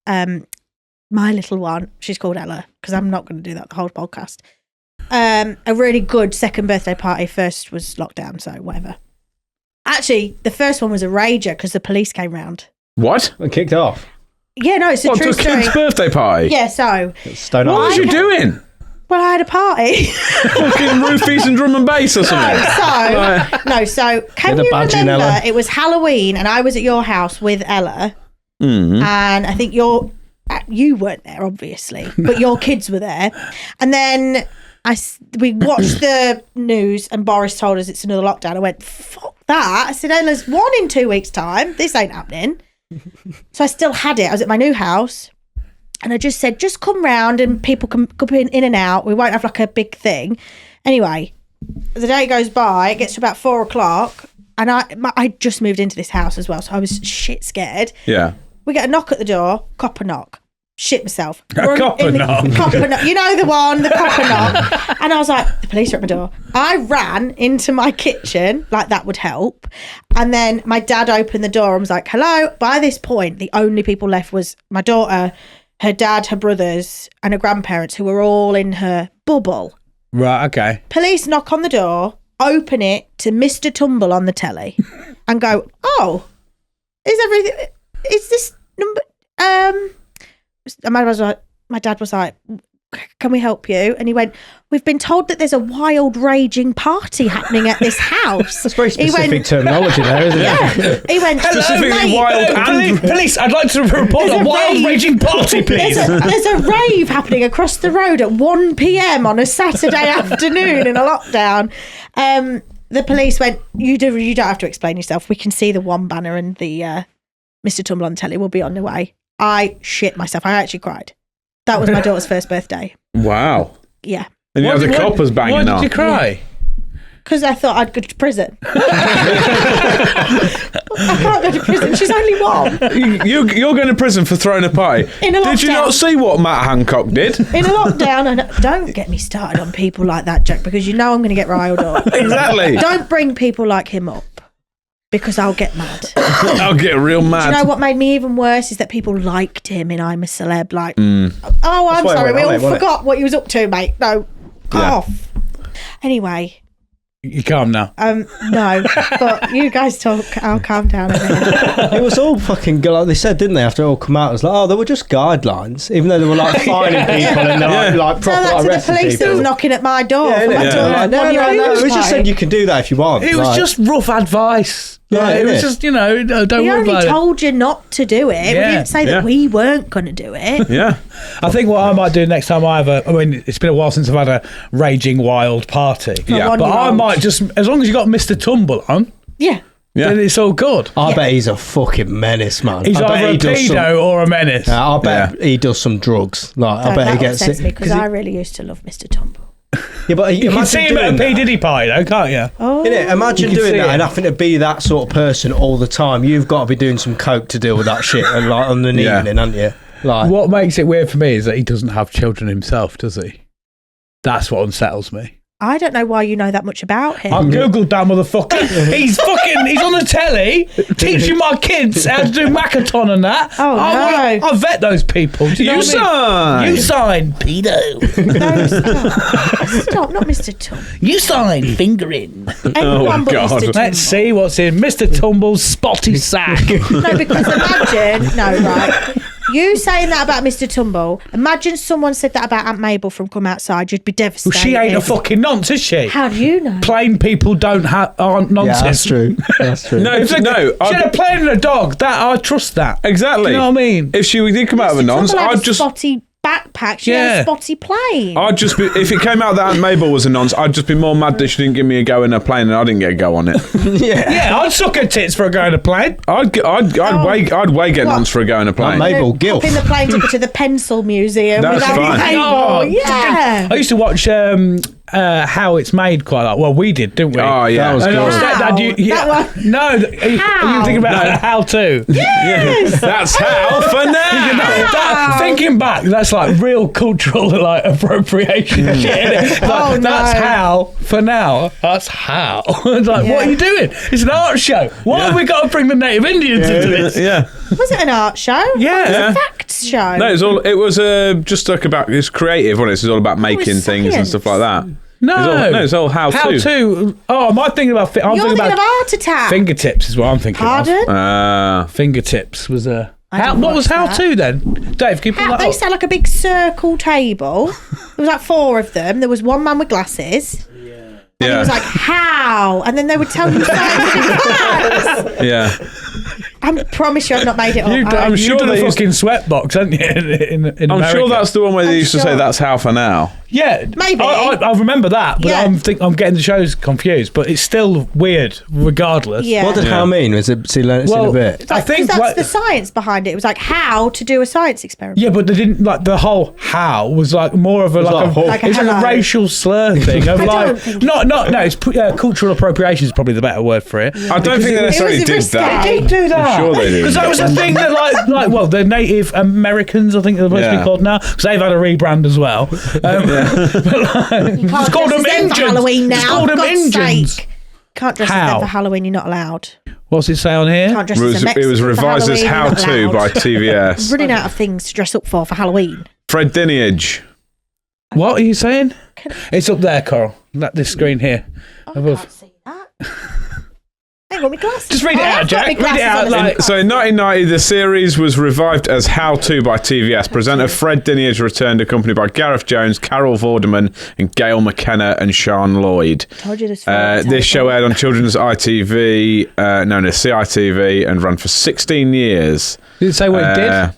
my little one, she's called Ella, because I'm not going to do that the whole podcast, a really good second birthday party. First was lockdown, so whatever. Actually, the first one was a rager because the police came round. What? And kicked off. Yeah, no, it's a What, true to a story. kid's birthday party? Yeah, so Stone What Island. was you doing? Well, I had a party. Fucking roofies and drum and bass or something. So can Get a you badge in, remember Ella. it was Halloween and I was at your house with Ella, and I think you weren't there, obviously, but your kids were there, and then we watched the news and Boris told us it's another lockdown. I went, fuck that. I said, Ella's 1 in 2 weeks' time. This ain't happening. So I still had it. I was at my new house. And I just said, just come round and people can come in and out. We won't have like a big thing. Anyway, the day goes by, it gets to about 4 o'clock. And I just moved into this house as well. So I was shit scared. Yeah. We get a knock at the door, copper knock. Shit myself. A copper knock? Copper knock. You know the one, the copper knock. And I was like, the police are at my door. I ran into my kitchen, like that would help. And then my dad opened the door and was like, hello. By this point, the only people left was my daughter, her dad, her brothers, and her grandparents, who were all in her bubble. Right, okay. Police knock on the door, open it to Mr. Tumble on the telly, and go, "Oh, is this number?" My dad was like, "Can we help you?" And he went, "We've been told that there's a wild, raging party happening at this house." That's very specific terminology there, isn't it? He went, Specifically "Mate, wild Police, I'd like to report a wild, raging party, please. There's a rave happening across the road at 1 p.m. on a Saturday afternoon in a lockdown." The police went, you don't have to explain yourself. We can see the one banner and the Mr. Tumble on telly will be on the way. I shit myself. I actually cried. That was my daughter's first birthday. Wow. Yeah. And you have the coppers banging Why on. did you cry? Because I thought I'd go to prison. I can't go to prison. She's only 1. You're going to prison for throwing a party. In a Did you lockdown. not see what Matt Hancock did? In a lockdown. And don't get me started on people like that, Jack, because you know I'm going to get riled up. Exactly. Don't bring people like him up. Because I'll get mad. I'll get real mad. Do you know what made me even worse is that people liked him in I'm a Celeb. Like, oh, I'm why it sorry, went we on, all wasn't it? forgot what he was up to, mate. No, Yeah. off. Anyway, You calm now. no, but you guys talk. I'll calm down a minute. It was all fucking good, like they said, didn't they? After it all come out, it was like, oh, they were just guidelines, even though they were like fining people and they're like Tell proper that to the arresting police that was people. knocking at my door. Yeah, for my innit? daughter Like, no, one-year-old we just party. said you can do that if you want. It was Like, just rough advice. Yeah, Like, it was innit? just, don't We worry only about it. told you not to do it. Yeah, We didn't say yeah. that we weren't going to do it. Yeah. I think what I might do next time it's been a while since I've had a raging wild party. Yeah. But I might just, as long as you got Mr. Tumble on, Yeah. Yeah. then it's all good. I bet he's a fucking menace, man. He's I bet either a he does pedo or a menace. some, I bet he does some drugs. Like, I bet that he gets upsets it. me because I really used to love Mr. Tumble. Yeah, but You can see him at a P. Diddy party, though, can't you? Oh, Imagine You can doing see that it. and having to be that sort of person all the time. You've got to be doing some coke to deal with that shit and like on an Yeah. evening, haven't you? Like, What makes it weird for me is that he doesn't have children himself, does he? That's what unsettles me. I don't know why you know that much about him. I googled that motherfucker. He's on the telly teaching my kids how to do Macathon and that. Oh, no. I vet those people. Do you know what I mean? You sign pedo. No, stop, not Mr. Tumble. You sign fingering. Anyone but God. Mr. Tumble. Let's see what's in Mr. Tumble's spotty sack. No, because right. You saying that about Mr. Tumble, imagine someone said that about Aunt Mabel from Come Outside, you'd be devastated. Well, she ain't a fucking nonce, is she? How do you know? Plain people aren't nonsense. yeah, that's true. That's true. No, If they- no. She had a plane and a dog. That I trust that. Exactly. You know what I mean? If she did come out of a Mr. nonce, Tumble had I'd a just... spotty backpack. She had Yeah. a spotty plane. I'd just be, if it came out that Aunt Mabel was a nonce, I'd just be more mad that she didn't give me a go in a plane and I didn't get a go on it. Yeah, I'd suck her tits for a go in a plane. I'd way get nonce for a go in a plane. Mabel Hop Gilf. in the plane to go to the pencil museum That's without fine. Mabel. Oh, Yeah. I used to watch How It's Made quite a lot. Well, we did, didn't we? Oh yeah, That was And good. our stepdad, That one? No, are you thinking about how to? Yes. That's how for now. Thinking back, that's like real cultural like appropriation shit. Innit? Like, Oh, no. That's how for now. That's how. It's like, Yeah. what are you doing? It's an art show. Why have we got to bring the native Indians into this? Yeah. Was it an art show? Yeah. It was a facts show. No, it was just like about it's creative, wasn't it? It's all about making things and stuff like that. No, It's all how to. How to? Oh, am I thinking about? I'm You're thinking thinking of about Art Attack. fingertips. Is what I'm thinking Pardon? of. Fingertips was a. I didn't What was watch how that. to then? Dave, keep How, that they up. sound like a big circle table was like 4 of them. There was one man with glasses. And he was like, how? And then they would tell you science in class. Yeah. I promise you I've not made it up. I'm sure done they a fucking sweatbox, haven't you? In I'm America. sure that's the one where they used to say that's how for now. Yeah, Maybe. I remember that, but Yeah. I'm getting the shows confused. But it's still weird, regardless. Yeah. What did how mean? Was it? See, learn it in a bit. I think that's like, the science behind it. It was like how to do a science experiment. yeah, but they didn't like the whole how was like more of a like a- like a it's like a hello. racial slur thing of I like don't think- no it's cultural appropriation is probably the better word for it. I don't think they necessarily It was a did risque. that. They did do that. I'm sure they did. Because that was the thing that like well the Native Americans I think they're supposed to be Yeah. called now because they've had a rebrand as well. You can't It's called dress them as them for Injuns. Halloween now. It's called for them God's Injuns. sake. Can't dress as How? them for Halloween. You're not allowed. What's it say on here? Can't dress It as was, a Mexican it was for revised as Halloween, How you're not To allowed. by TVS. Running out of things to dress up for Halloween. Fred Diniage. What are you saying? It's up there, Coral. This screen here. I Above. can't see that. I ain't got my glasses. Just read it I out, have got Jack. my Read it glasses out on like- as So in 1990, the series was revived as How To by TVS. Presenter Fred Diniage returned, accompanied by Gareth Jones, Carol Vorderman, and Gail McKenna and Sean Lloyd. Told you this. This show aired on children's ITV, known as CITV, and ran for 16 years. Did it say what it did?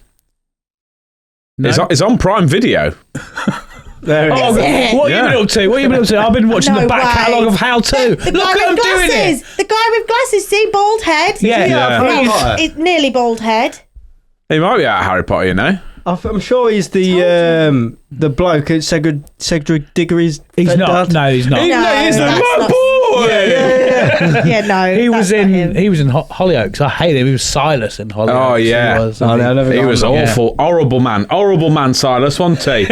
No. It's on Prime Video. There it Oh, is. what have you been up to? What have you been up to? I've been watching No the back way. catalogue of How To. The Look guy at with them doing glasses. it. The guy with glasses. See, bald head. Yeah. Yeah. It's nearly bald head. He might be out of Harry Potter, you know. I'm sure he's the bloke at Cedric Diggory's He's not. dad. No, he's not. No, he's that's my not- boy. Yeah, no. He was that's not him. in Hollyoaks. I hate him. He was Silas in Hollyoaks. Oh, yeah. He was, Oh, no, I never He got was him. awful. Horrible man, Silas, wasn't he?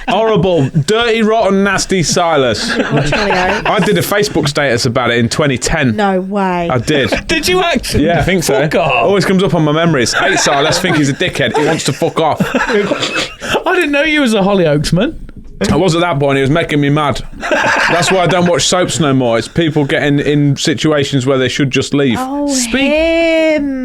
Horrible, dirty, rotten, nasty Silas. Watch Hollyoaks. I did a Facebook status about it in 2010. No way. I did. Did you actually? Yeah, I think so. Fuck off. Always comes up on my memories. Hate Silas, think he's a dickhead. He wants to fuck off. I didn't know you was a Hollyoaks man. I was at that point. He was making me mad. That's why I don't watch soaps no more. It's people getting in situations where they should just leave. Oh, him.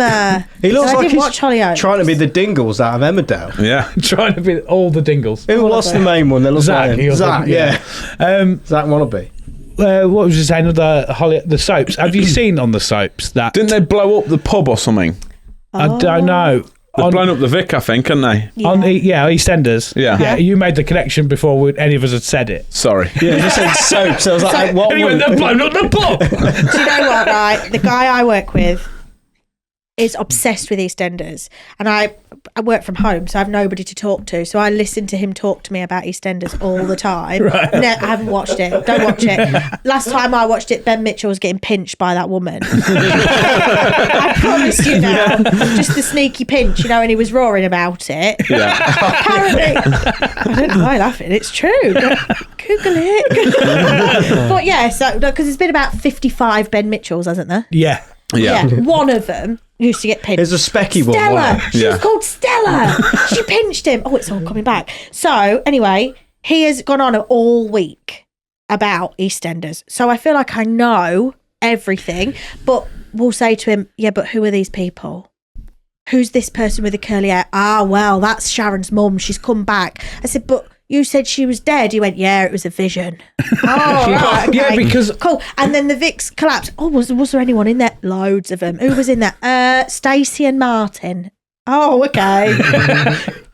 He looks I like didn't he's watch Hollyoaks. trying to be the Dingles out of Emmerdale. Yeah. Trying to be all the Dingles. What's the main one? That looks Zach, like he him? was Zach, like- yeah. yeah. Zach Wannabe. What was you saying of the soaps? Have you seen on the soaps that? Didn't they blow up the pub or something? I don't know. They've blown up the Vic, I think, haven't they? EastEnders. Yeah. Yeah, you made the connection before any of us had said it. Sorry. Yeah, you just said soaps. I was like, what And he went, one? they've blown up the pub. Do you know what, right? The guy I work with is obsessed with EastEnders. And I work from home, so I have nobody to talk to. So I listen to him talk to me about EastEnders all the time. Right. No, I haven't watched it. Don't watch it. Last time I watched it, Ben Mitchell was getting pinched by that woman. I promise you now. Just the sneaky pinch, and he was roaring about it. Yeah. Apparently, I don't know why I'm laughing. It's true. Google it. But yeah, so because there's been about 55 Ben Mitchells, hasn't there? Yeah. Yeah. One of them used to get pinched. There's a specky one. Stella. wasn't She's Yeah. called Stella. She pinched him. Oh, it's all coming back. So anyway, he has gone on all week about EastEnders. So I feel like I know everything, but we'll say to him, yeah, but who are these people? Who's this person with the curly hair? Ah, well, that's Sharon's mum. She's come back. I said, but you said she was dead. He went, yeah, it was a vision. Oh, right, okay. Yeah, because Cool. And then the Vicks collapsed. Oh, was there anyone in there? Loads of them. Who was in there? Stacey and Martin. Oh, okay.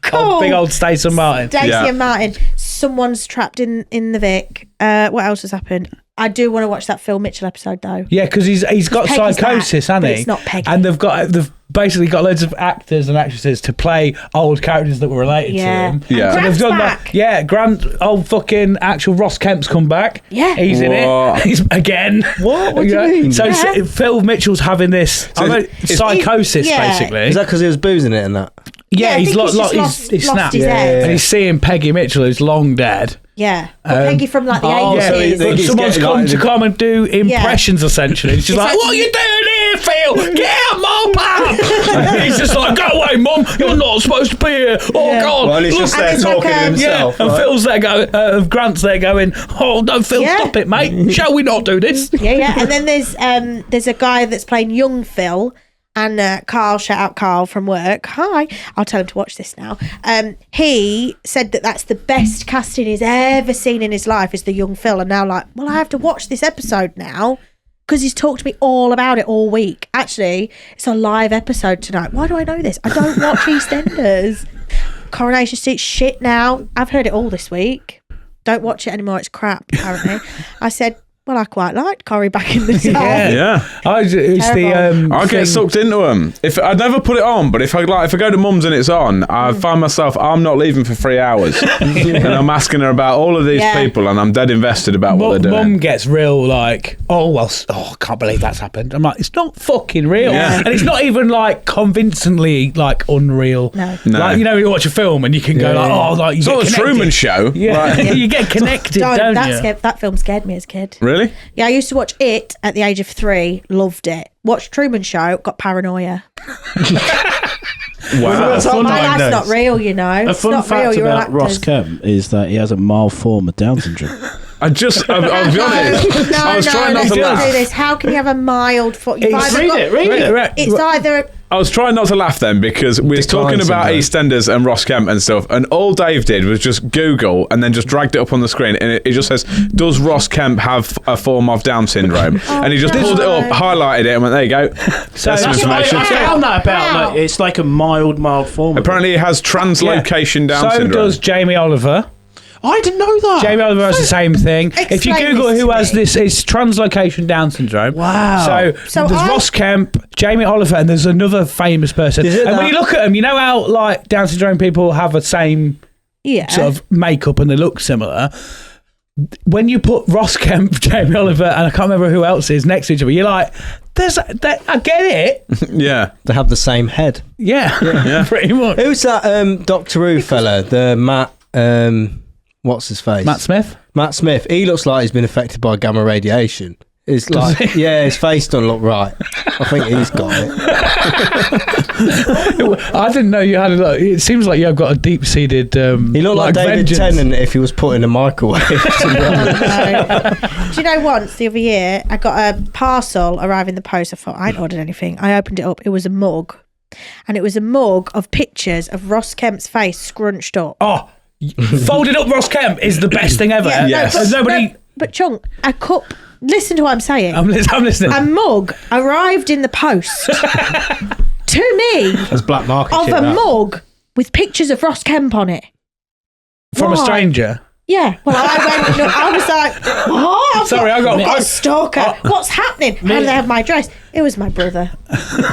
Cool. big old Stacey and Martin. Stacey Yeah. and Martin. Someone's trapped in the Vic. What else has happened? I do want to watch that Phil Mitchell episode though. Yeah, because he's got Peggy's psychosis, back, hasn't but he? it's not Peggy. And they've basically got loads of actors and actresses to play old characters that were related Yeah. to him. Yeah. So they've Grant's done back. that. Yeah, Grant, old fucking actual Ross Kemp's come back. Yeah. He's in What? it. He's again. What? What do you Yeah. mean? So Yeah. Phil Mitchell's having this psychosis, Yeah. basically. Is that because he was boozing it and that? Yeah, I he's think lost just lost his Yeah, head. yeah. and he's seeing Peggy Mitchell, who's long dead. Yeah. Well, Peggy from like the 80s. so he- But he's someone's getting come like- to come and do impressions essentially. She's It's like, like- "What are you doing here, Phil? Get out, Mum, Pam!" He's just like, "Go away, Mum. You're not supposed to be here. Oh Yeah. God!" Well, he's just And there it's like, talking to yeah, himself. and right? Phil's there going, Grant's there going, "Oh no, Phil, Yeah. stop it, mate. Shall we not do this?" Yeah. And then there's a guy that's playing young Phil. And Carl, shout out Carl from work. Hi, I'll tell him to watch this now. He said that that's the best casting he's ever seen in his life is the young Phil. And now like, well, I have to watch this episode now because he's talked to me all about it all week. Actually, it's a live episode tonight. Why do I know this? I don't watch EastEnders. Coronation Street shit now. I've heard it all this week. Don't watch it anymore. It's crap, apparently. I said, well, I quite liked Corrie back in the day. Yeah. I get sucked into them. If I'd never put it on, but if I go to mum's and it's on, I find myself I'm not leaving for 3 hours, and I'm asking her about all of these people, and I'm dead invested about what they're doing. Mum gets real like, I can't believe that's happened. I'm like, it's not fucking real, and it's not even like convincingly like unreal. No. Like you watch a film and you can go like, it's not the Truman Show. Yeah, you get connected, don't you? That film scared me as a kid. Really? Yeah, I used to watch it at the age of 3, loved it. Watched Truman Show, got paranoia. Wow. That's not real, you know. A fun fact about Ross Kemp is that he has a mild form of Down syndrome. I'll be honest. I was trying not to laugh. Do this. How can you have a mild form? Read it. It's either. I was trying not to laugh then because we were talking about EastEnders and Ross Kemp and stuff, and all Dave did was just Google and then just dragged it up on the screen, and it just says, "Does Ross Kemp have a form of Down syndrome?" And he just pulled it up, highlighted it, and went, "There you go." That's some information. I found that about it's like a mild form. Apparently, he has translocation Down syndrome. So does Jamie Oliver. I didn't know that. Jamie Oliver has the same thing. If you Google who has this, it's translocation Down syndrome. Wow. So there's Ross Kemp, Jamie Oliver, and there's another famous person. And when you look at them, you know how like Down syndrome people have the same sort of makeup and they look similar. When you put Ross Kemp, Jamie Oliver, and I can't remember who else is next to each other, you're like, I get it. Yeah. They have the same head. Yeah. Pretty much. Who's that Doctor Who fella? The Matt... what's his face? Matt Smith. Matt Smith. He looks like he's been affected by gamma radiation. It's like, his face don't look right. I think he's got it. I didn't know you had it seems like you've got a deep-seated. He looked like David Tennant if he was put in a microwave. Do you know? Once the other year, I got a parcel arrive in the post. I thought I ain't ordered anything. I opened it up. It was a mug, and it was a mug of pictures of Ross Kemp's face scrunched up. Oh. Folded up Ross Kemp is the best thing ever. Yes. But Chunk, a cup. Listen to what I'm saying. I'm listening. A mug arrived in the post to me. That's black market of a mug with pictures of Ross Kemp on it. From a stranger. Yeah. Well, I was like, what? Sorry, I got a stalker. What's happening? And they have my address. It was my brother.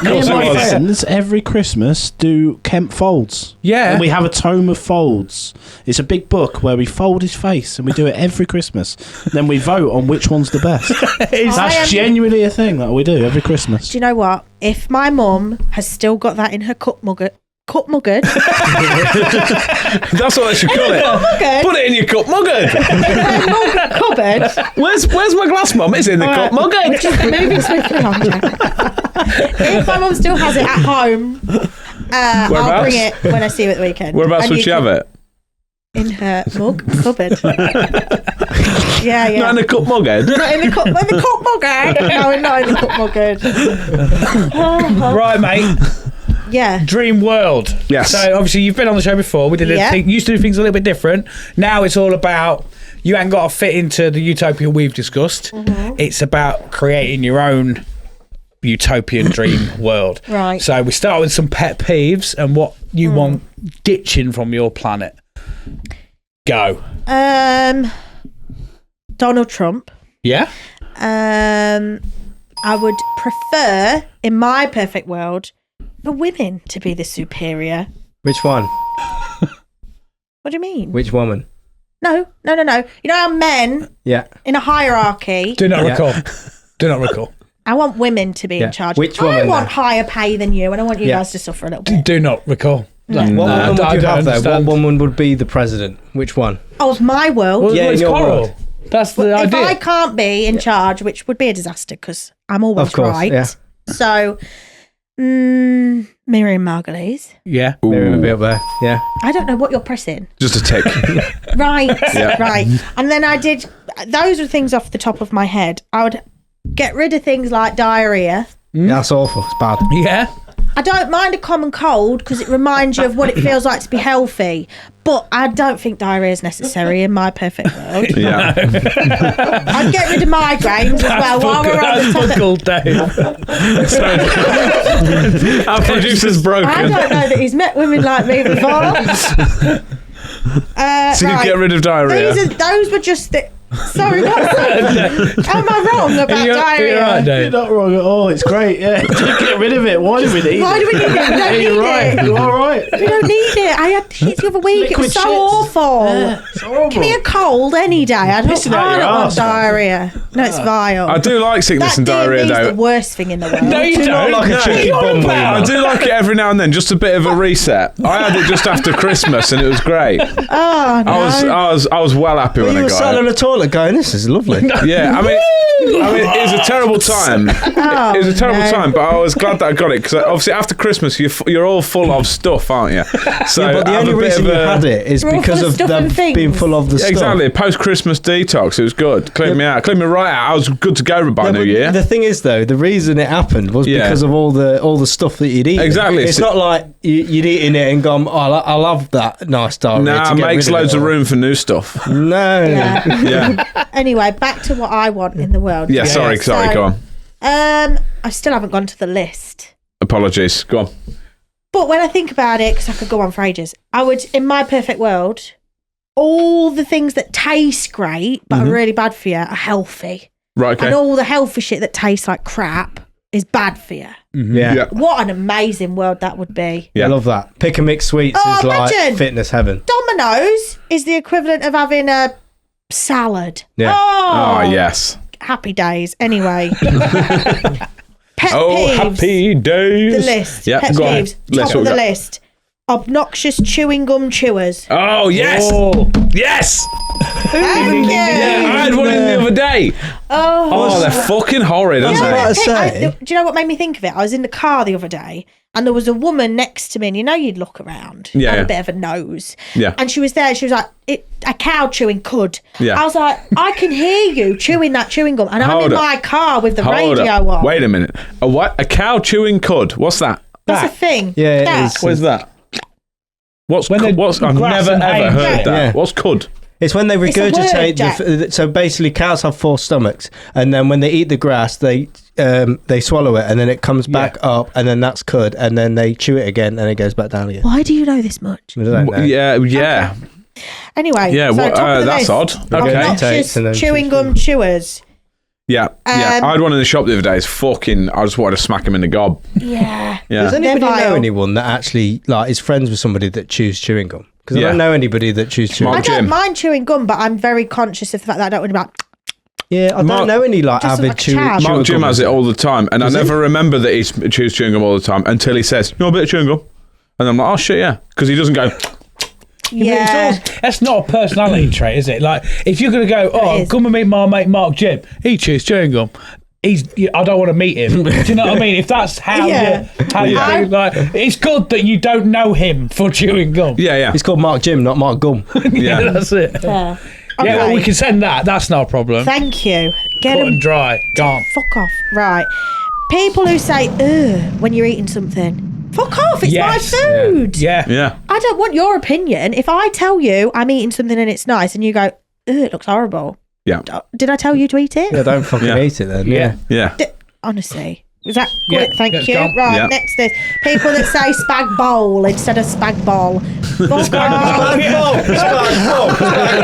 Me and my friends every Christmas do Kemp folds. Yeah. And we have a tome of folds. It's a big book where we fold his face, and we do it every Christmas. Then we vote on which one's the best. That's genuinely a thing that we do every Christmas. Do you know what? If my mum has still got that in her cup muggard. That's what they should call it. Put it in your cup muggard. Cupboard. Where's my glass, Mum? It's in the cup muggard. Moving swiftly on. If my mum still has it at home, I'll bring it when I see you at the weekend. Whereabouts would she have it? In her cupboard. Yeah. Not in the cup muggard? Not in the cup muggard. No, not in the cup muggard. Right, mate. Yeah. Dream world. Yes. So obviously you've been on the show before. We did used to do things a little bit different. Now it's all about you ain't got to fit into the utopia we've discussed. Mm-hmm. It's about creating your own utopian dream world. Right. So we start with some pet peeves and what you want ditching from your planet. Go. Donald Trump. Yeah. I would prefer, in my perfect world, for women to be the superior. Which one? What do you mean? Which woman? No. You know how men in a hierarchy... Do not recall. Do not recall. I want women to be in charge. Which woman? I want higher pay than you, and I want you guys to suffer a little bit. Do not recall. What woman would you have there? What woman would be the president? Which one? Of my world. Well, in your world. That's the idea. If I can't be in charge, which would be a disaster because I'm always right. Yeah. So... Miriam Margolyes. Yeah. Miriam will be up there. Yeah. I don't know what you're pressing. Just a tick. Right. Right. And then those are things off the top of my head. I would get rid of things like diarrhea. That's awful. It's bad. Yeah. I don't mind a common cold because it reminds you of what it feels like to be healthy. But I don't think diarrhea is necessary in my perfect world. Yeah. I'd get rid of migraines as well while we're on the topic. All day. Our producer's broken. I don't know that he's met women like me before. So you get rid of diarrhea. Those were just the... Sorry, am I wrong about diarrhea? You're right, You're Dave. not wrong at all. It's great. Yeah, get rid of it. Why do we need it? Why do we need it? We don't Yeah, need you're right. it. You're all right. We don't need it. I had shit the other week. It was so Liquid shits. awful. Yeah, it's horrible. Give me a cold any day. I don't, Pissing out I your don't want arse, man. diarrhea. No, it's vile. I do like sickness that and diarrhea, D&D is though. the worst thing in the world. No, you Do you not don't. like a No. cheeky What are you bum on I about? do like it every now and then, just a bit of a reset. I had it just after Christmas, and it was great. Oh, no. I was well happy when You I were got sat it. on the toilet going, this is lovely. Yeah, I mean, it was a terrible time. Oh, It was a terrible no. time, but I was glad that I got it because obviously after Christmas you're all full of stuff, aren't you? So Yeah, but the I have only a bit reason of you a- had it is We're all because full of of stuff them and things. being full of the stuff. Exactly, post-Christmas detox. It was good. Cleared me out. Cleared me right out. I was good to go by Yeah, New but Year. The thing is, though, the reason it happened was Yeah. because of all the stuff that you'd eat. Exactly. It's not like you'd eaten it and gone, oh, I'll have that nice diarrhea. Nah, to get makes rid loads it of all. room for new stuff. No. Yeah. Yeah. Anyway, back to what I want in the world. Yeah, sorry, So, go on. I still haven't gone to the list. Apologies. Go on. But when I think about it, because I could go on for ages, I would, in my perfect world, all the things that taste great but are really bad for you are healthy. Right, okay. And all the healthy shit that tastes like crap is bad for you. Yeah. Yeah. What an amazing world that would be. Yeah. I love that. Pick and mix sweets Oh, is like imagine. fitness heaven. Domino's is the equivalent of having a salad. Yeah. Oh, Oh, yes. happy days. Anyway. Pet Oh, peeves. happy days. The list. Yeah, Pet go on. peeves. Let's Top what of we the got. list. Obnoxious chewing gum chewers. Oh, yes. Oh. Yes. Thank you. Yeah, I had one in the other day. Oh, they're fucking horrid, aren't You know they? what about to I- say. do you know what made me think of it? I was in the car the other day and there was a woman next to me, and you know you'd look around, Yeah, have yeah. a bit of a nose. Yeah. And she was there, she was like, a cow chewing cud. Yeah. I was like, I can hear you chewing that chewing gum, and I'm Hold in up. my car with the Hold radio up. on. Wait a minute. A what? A cow chewing cud? What's that? That's a thing. Yeah, it That. is. What is that? What's When cud? they What's? I've grass never and ever hay. heard that. Yeah. What's cud? It's when they It's a word, regurgitate. Jack. So basically, cows have 4 stomachs, and then when they eat the grass, they swallow it, and then it comes back up, and then that's cud, and then they chew it again, and it goes back down again. Why do you know this much? I don't know. Yeah. Anyway, Yeah, so well, top of the that's list, odd. Okay. obnoxious And then chewing gum chewers. Yeah. I had one in the shop the other day. It's fucking. I just wanted to smack him in the gob. Yeah. Yeah. Does anybody They're know vile. anyone that actually is friends with somebody that chews chewing gum? Because I Yeah. don't know anybody that chews chewing Mark I gum. don't Jim. mind chewing gum, but I'm very conscious of the fact that I don't want to be like, Yeah, I Mark- don't know any Just avid like a chap. Mark Jim has it all the time, and I he? never remember that he chews chewing gum all the time until he says, "You want a bit of chewing gum?" And I'm like, "Oh shit, yeah," because he doesn't go. yeah. That's not a personality trait, is it? Like, if you're going to go, oh, is. come and meet my mate Mark Jim, he chews chewing gum. I don't want to meet him. Do you know what I mean? If that's how Yeah. you I- think, like, it's good that you don't know him for chewing gum. Yeah. It's called Mark Jim, not Mark Gum. Yeah. That's it. Yeah. Yeah, well, Okay. we can send that. That's no problem. Thank you. Get Cut them. and dry. Gone. Fuck off. Right. People who say, ugh, when you're eating something. Fuck off. It's Yes. my food. Yeah. Yeah. I don't want your opinion. If I tell you I'm eating something and it's nice and you go, ugh, it looks horrible. Yeah. Did I tell you to eat it? Yeah, don't fucking Yeah. eat it then. Yeah. Yeah. Honestly. Was that Yeah, quick? Thank that's you. gone. Right, Yeah. next is people that say spag bowl instead of spag ball. Fuck off.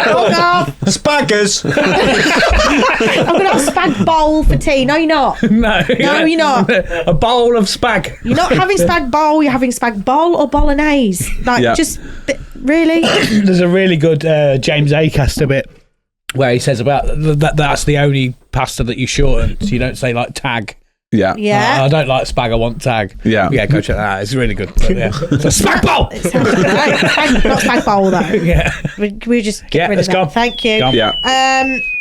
Fuck off. Spaggers. I'm going to have spag bowl for tea. No, you're not. No, you're not. A bowl of spag. You're not having spag bowl. You're having spag bowl or bolognese. Like, Yeah. just really. There's a really good James Acaster bit where he says about that's the only pasta that you shorten, so you don't say like tag. Yeah. Yeah. I don't like spag, I want tag. Yeah. Yeah, go check that out. It's really good. But, yeah. It's a spag bowl! It sounds great. Not spag bowl though. Yeah. We just get Yeah, rid of let's that. go. Thank you. Go. Yeah.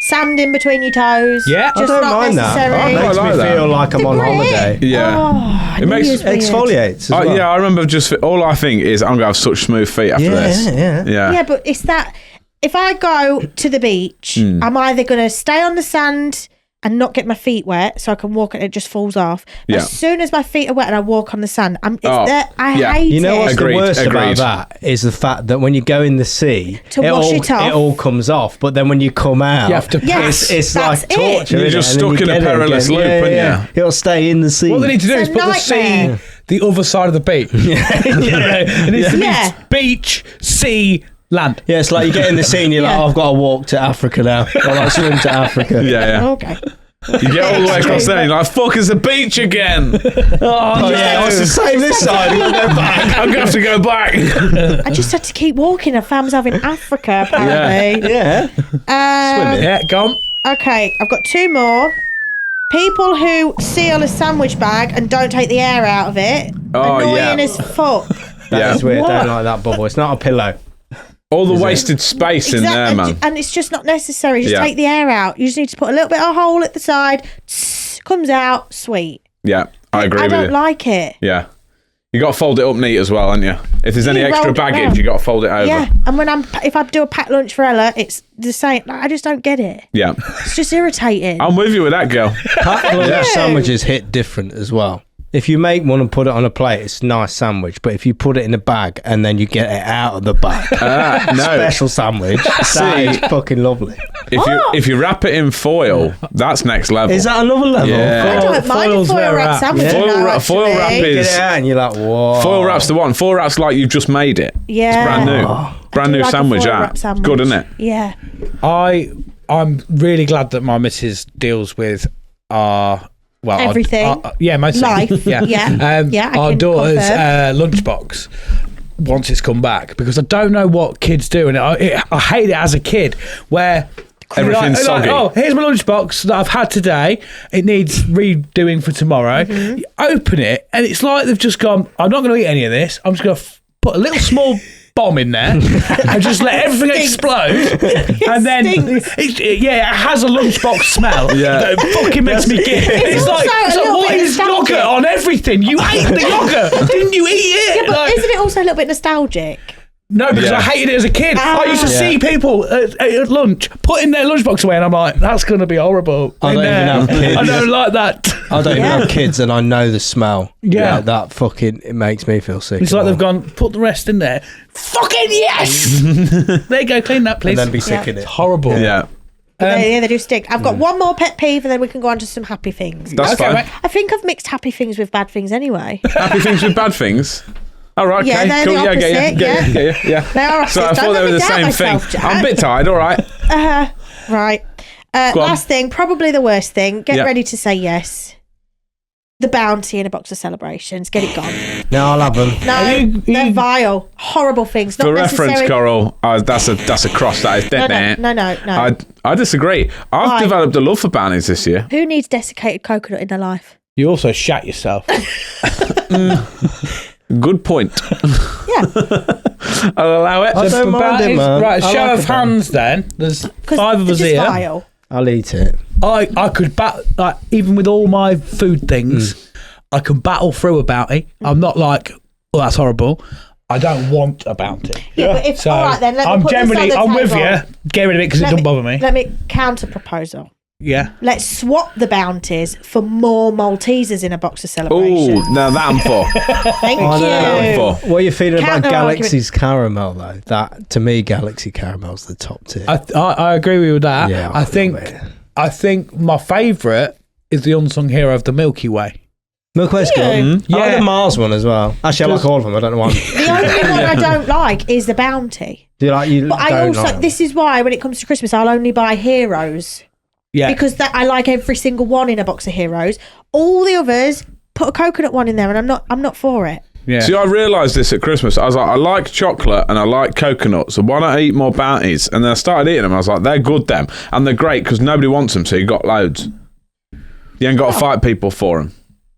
Sand in between your toes. Yeah. I Just don't not mind that. necessary. It makes I like me that. feel like I'm on Great. holiday. Yeah. Oh, I It knew makes- you was weird. Exfoliates as well. Yeah, I remember just all I think is I'm gonna have such smooth feet after this. Yeah. Yeah, but it's that if I go to the beach, I'm either going to stay on the sand and not get my feet wet so I can walk and it just falls off. Yeah. As soon as my feet are wet and I walk on the sand, I hate You know it. what's Agreed, the worst agreed. about that is the fact that when you go in the sea, Wash it off. it all comes off. But then when you come out, You have to Yes, it's that's like torture. You're innit? just And then stuck you in a get it perilous again. loop, aren't you? It'll stay in the sea. What they need to do It's is a put the sea nightmare. the other side of the beach. It needs to Yeah. be beach, sea, land. Yeah, it's like you get in the sea and you're like, Yeah. oh, I've got to walk to Africa now. Or like swim to Africa. Yeah. Okay. You get all the way across there and you're like, fuck, it's the beach again. Oh, yeah, it's the same this side. We'll go back. I'm going to have to go back. I just had to keep walking. I found myself in Africa, apparently. Yeah. Swimming. Yeah, go on. Okay, I've got 2 more. People who seal a sandwich bag and don't take the air out of it. Oh, Annoying yeah. as fuck. That is weird. What? Don't like that bubble. It's not a pillow. All the wasted space in there, man. And it's just not necessary. Just Yeah. take the air out. You just need to put a little bit of a hole at the side. Comes out, sweet. Yeah, I agree I with don't you. like it. Yeah. You got to fold it up neat as well, haven't you? If there's any You extra rolled it baggage, round. you got to fold it over. Yeah, and if I do a packed lunch for Ella, it's the same. Like, I just don't get it. Yeah. It's just irritating. I'm with you with that, girl. Packed lunch sandwiches hit different as well. If you make one and put it on a plate, it's a nice sandwich. But if you put it in a bag and then you get it out of the bag, No. special sandwich, that is fucking lovely. If you wrap it in foil, that's next level. Is that another level? Yeah. I don't mind a foil's foil where we're wrap at. sandwich. Yeah. now, Foil wrap actually. is- Get it out and you're like, whoa. Foil wrap's the one. Foil wrap's like you've just made it. Yeah. It's brand new. I Brand do new like a sandwich, foil that. wrap sandwich. Good, isn't it? Yeah. I'm really glad that my missus deals with our Everything. yeah, mostly. Life. yeah, Yeah. Yeah, I our can daughter's confirm. lunchbox once it's come back, because I don't know what kids do, and I hate it as a kid where. Everything's soggy. Oh, here's my lunchbox that I've had today. It needs redoing for tomorrow. Mm-hmm. You open it, and it's like they've just gone, I'm not going to eat any of this. I'm just going to put a little small bomb in there and just let everything explode. And then, it has a lunchbox smell that fucking makes me gig. It's also like, a little what bit is nostalgic. yogurt on everything? You ate the yogurt. Didn't you eat it? Yeah, but Like- isn't it also a little bit nostalgic? no, because Yeah. I hated it as a kid. I used to see people at lunch putting their lunchbox away, and I'm like, that's going to be horrible. I don't even have kids. I don't like that. I don't even Yeah. have kids and I know the smell. Yeah. That fucking, it makes me feel sick. It's like they've gone, put the rest in there. Fucking yes! There you go, clean that, please. And then be sick in it. It's horrible. Yeah. They do stink. I've got one more pet peeve, and then we can go on to some happy things. That's Okay, fine. mate. I think I've mixed happy things with bad things anyway. Happy things with bad things. All right, Yeah, okay, they're cool. the Yeah, opposite, yeah. They are So I opposites. thought Don't they let were me the doubt same myself, thing. Jack. I'm a bit tired, all right. Right. Go on. Last thing, probably the worst thing. Get Yeah. ready to say yes. The bounty in a box of celebrations. Get it gone. No, I'll have them. No, they're vile, horrible things. Not For reference, necessary. Coral, that's a cross. That is dead. No. I disagree. I've Why? developed a love for bounties this year. Who needs desiccated coconut in their life? You also shat yourself. Good point. Yeah, I'll allow it. I don't mind it, man. Right, I show like of a bounty. hands then. There's because 5 of they're us just here. vile. I'll eat it. I could like, even with all my food things, I can battle through a bounty. I'm not like, oh, that's horrible. I don't want a bounty. Yeah, but if So all right, then let me I'm put this on generally, the I'm with table. you. Get rid of it because it doesn't bother me. Let me counter proposal. Yeah. Let's swap the bounties for more Maltesers in a box of Oh, celebrations. now that I'm for. Thank I you. know. What are you feeling about Counter Galaxy's caramel though? That to me, Galaxy caramel's the top tier. I agree with you with that. Yeah, I I think love it. I think my favourite is the unsung hero of the Milky Way. Milky Way's good. I like Yeah. the Mars one as well. Actually, I like all of them. I don't know why. The only one I don't like is the bounty. Do you like you? But I don't also, like them? this is why when it comes to Christmas, I'll only buy heroes. Yeah. Because that I like every single one in a box of heroes. All the others, put a coconut one in there, and I'm not for it. Yeah. See, I realised this at Christmas. I was like, I like chocolate and I like coconut, so why don't I eat more bounties? And then I started eating them. I was like, they're good, them. And they're great because nobody wants them, so you got loads. You ain't got to fight people for them.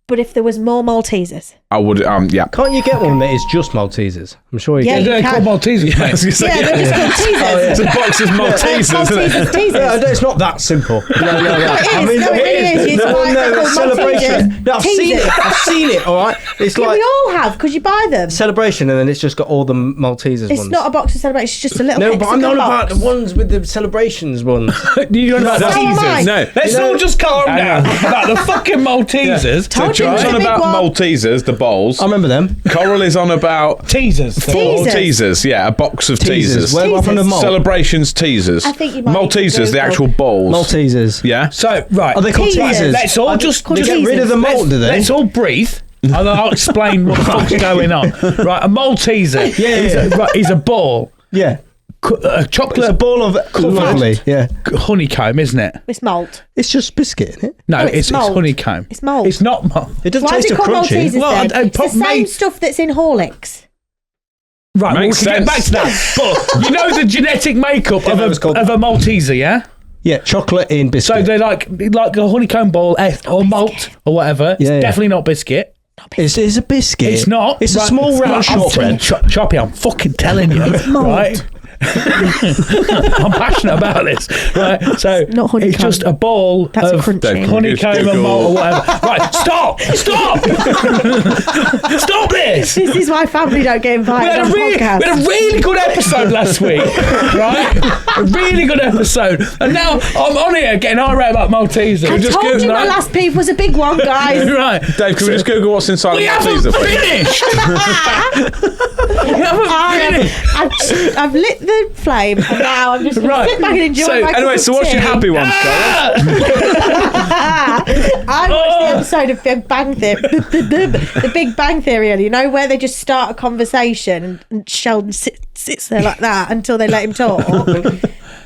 But if there was more Maltesers, I would. Yeah. Can't you get one that is just Maltesers? I'm sure you Yeah, can. you They're can. called Maltesers, mate. Yeah, they're just called teasers. It's a box of Maltesers, isn't Maltesers, it? teasers. No, it's not that simple. No. It is. No, it is. It's like they're called celebration. Maltesers. No, I've seen Teasers. it. I've seen it. All right. It's Yeah, like we all have because you buy them. celebration, and then it's just got all the Maltesers It's ones. not a box of celebrations. It's just a little. No, but I'm hexagon not about box. the ones with the celebrations ones. You don't know about So am I. teasers. No. Let's all just calm down about the fucking Maltesers. So Told you John's it's a on big about one. Maltesers, the bowls. I remember them. Coral is on about Teasers. Teasers. teasers. Yeah, a box of teasers. Where from the Teasers. malt? Celebrations teasers. I think you might Maltesers, need to the Google. actual bowls. Maltesers. Yeah. So, right. Are they called Teasers. teasers? Let's all just called They get rid of the malt, do they? Let's all breathe. And then I'll explain what the fuck's going on. Right, a Malteser is a ball. Yeah. A It's a chocolate ball of lovely. Yeah. honeycomb, isn't it? It's malt. It's just biscuit, isn't it? No, No, it's it's malt. honeycomb. It's malt. It's not malt. It doesn't Why is taste it so called crunchy. Maltesers Well, then? It's the same mate- stuff that's in Horlicks. Right, well, we Makes can get back sense. to that. But you know the genetic makeup Yeah, that was called- of a Malteser, yeah? Yeah, chocolate in biscuit. So they're like a honeycomb ball or malt or whatever. It's Yeah, yeah. definitely not biscuit. It's a biscuit. It's not. It's a Right. small round I'm shortbread. Choppy, I'm fucking telling you. Right? I'm passionate about this. Right? So not honeycomb. it's just a ball That's of crunchy. honeycomb and malt or whatever. Right, stop! Stop this! This is why family don't get We invited had, on we podcasts. had a really good episode last week, right? A really good episode. And now I'm on here getting irate about Maltesers. I just told go- you my no. last peep was a big one, guys. Right. Dave, can we just Google what's inside We a haven't Malteser? please? finished! We haven't finished! I've lit the flame and now I'm just going to Right. sit back and enjoy So, my cup anyway, of so what's your tea. happy one, Scarlett? I watched the episode of Big Bang Theory, the Big Bang Theory, you know, where they just start a conversation and Sheldon sits there like that until they let him talk.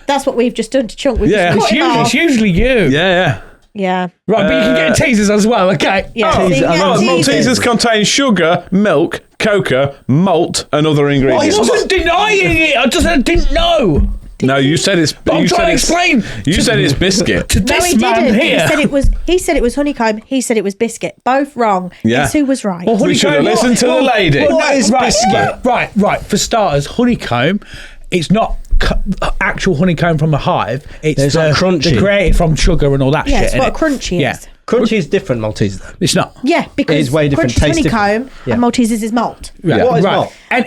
That's what we've just done to Chunk. We've Yeah. just cut him It's off. usually you. Yeah. Yeah. Right, but you can get teasers as well, okay? Yeah. Teaser. so you I get love teasers. Maltesers contain sugar, milk, cocoa, malt, and other I ingredients. wasn't denying it. I just didn't know. No, you said it's. I'm you trying said to it's- explain. You said it's biscuit. To No, this he man didn't. here. He said it was honeycomb. He said it was biscuit. Both wrong. Yeah. Guess who was right? Well, We should have honeycomb- listened to the lady. What is right, biscuit? Right. For starters, honeycomb, it's not actual honeycomb from a hive. It's It's like crunchy. They're created from sugar and all that Yeah, shit. it's what innit? crunchy Yeah. is. Crunchy is different Maltesers, though. It's not. Yeah, because It is way different, crunchy's taste honeycomb different. Yeah. and Maltesers is malt. Right, What is right. malt? And,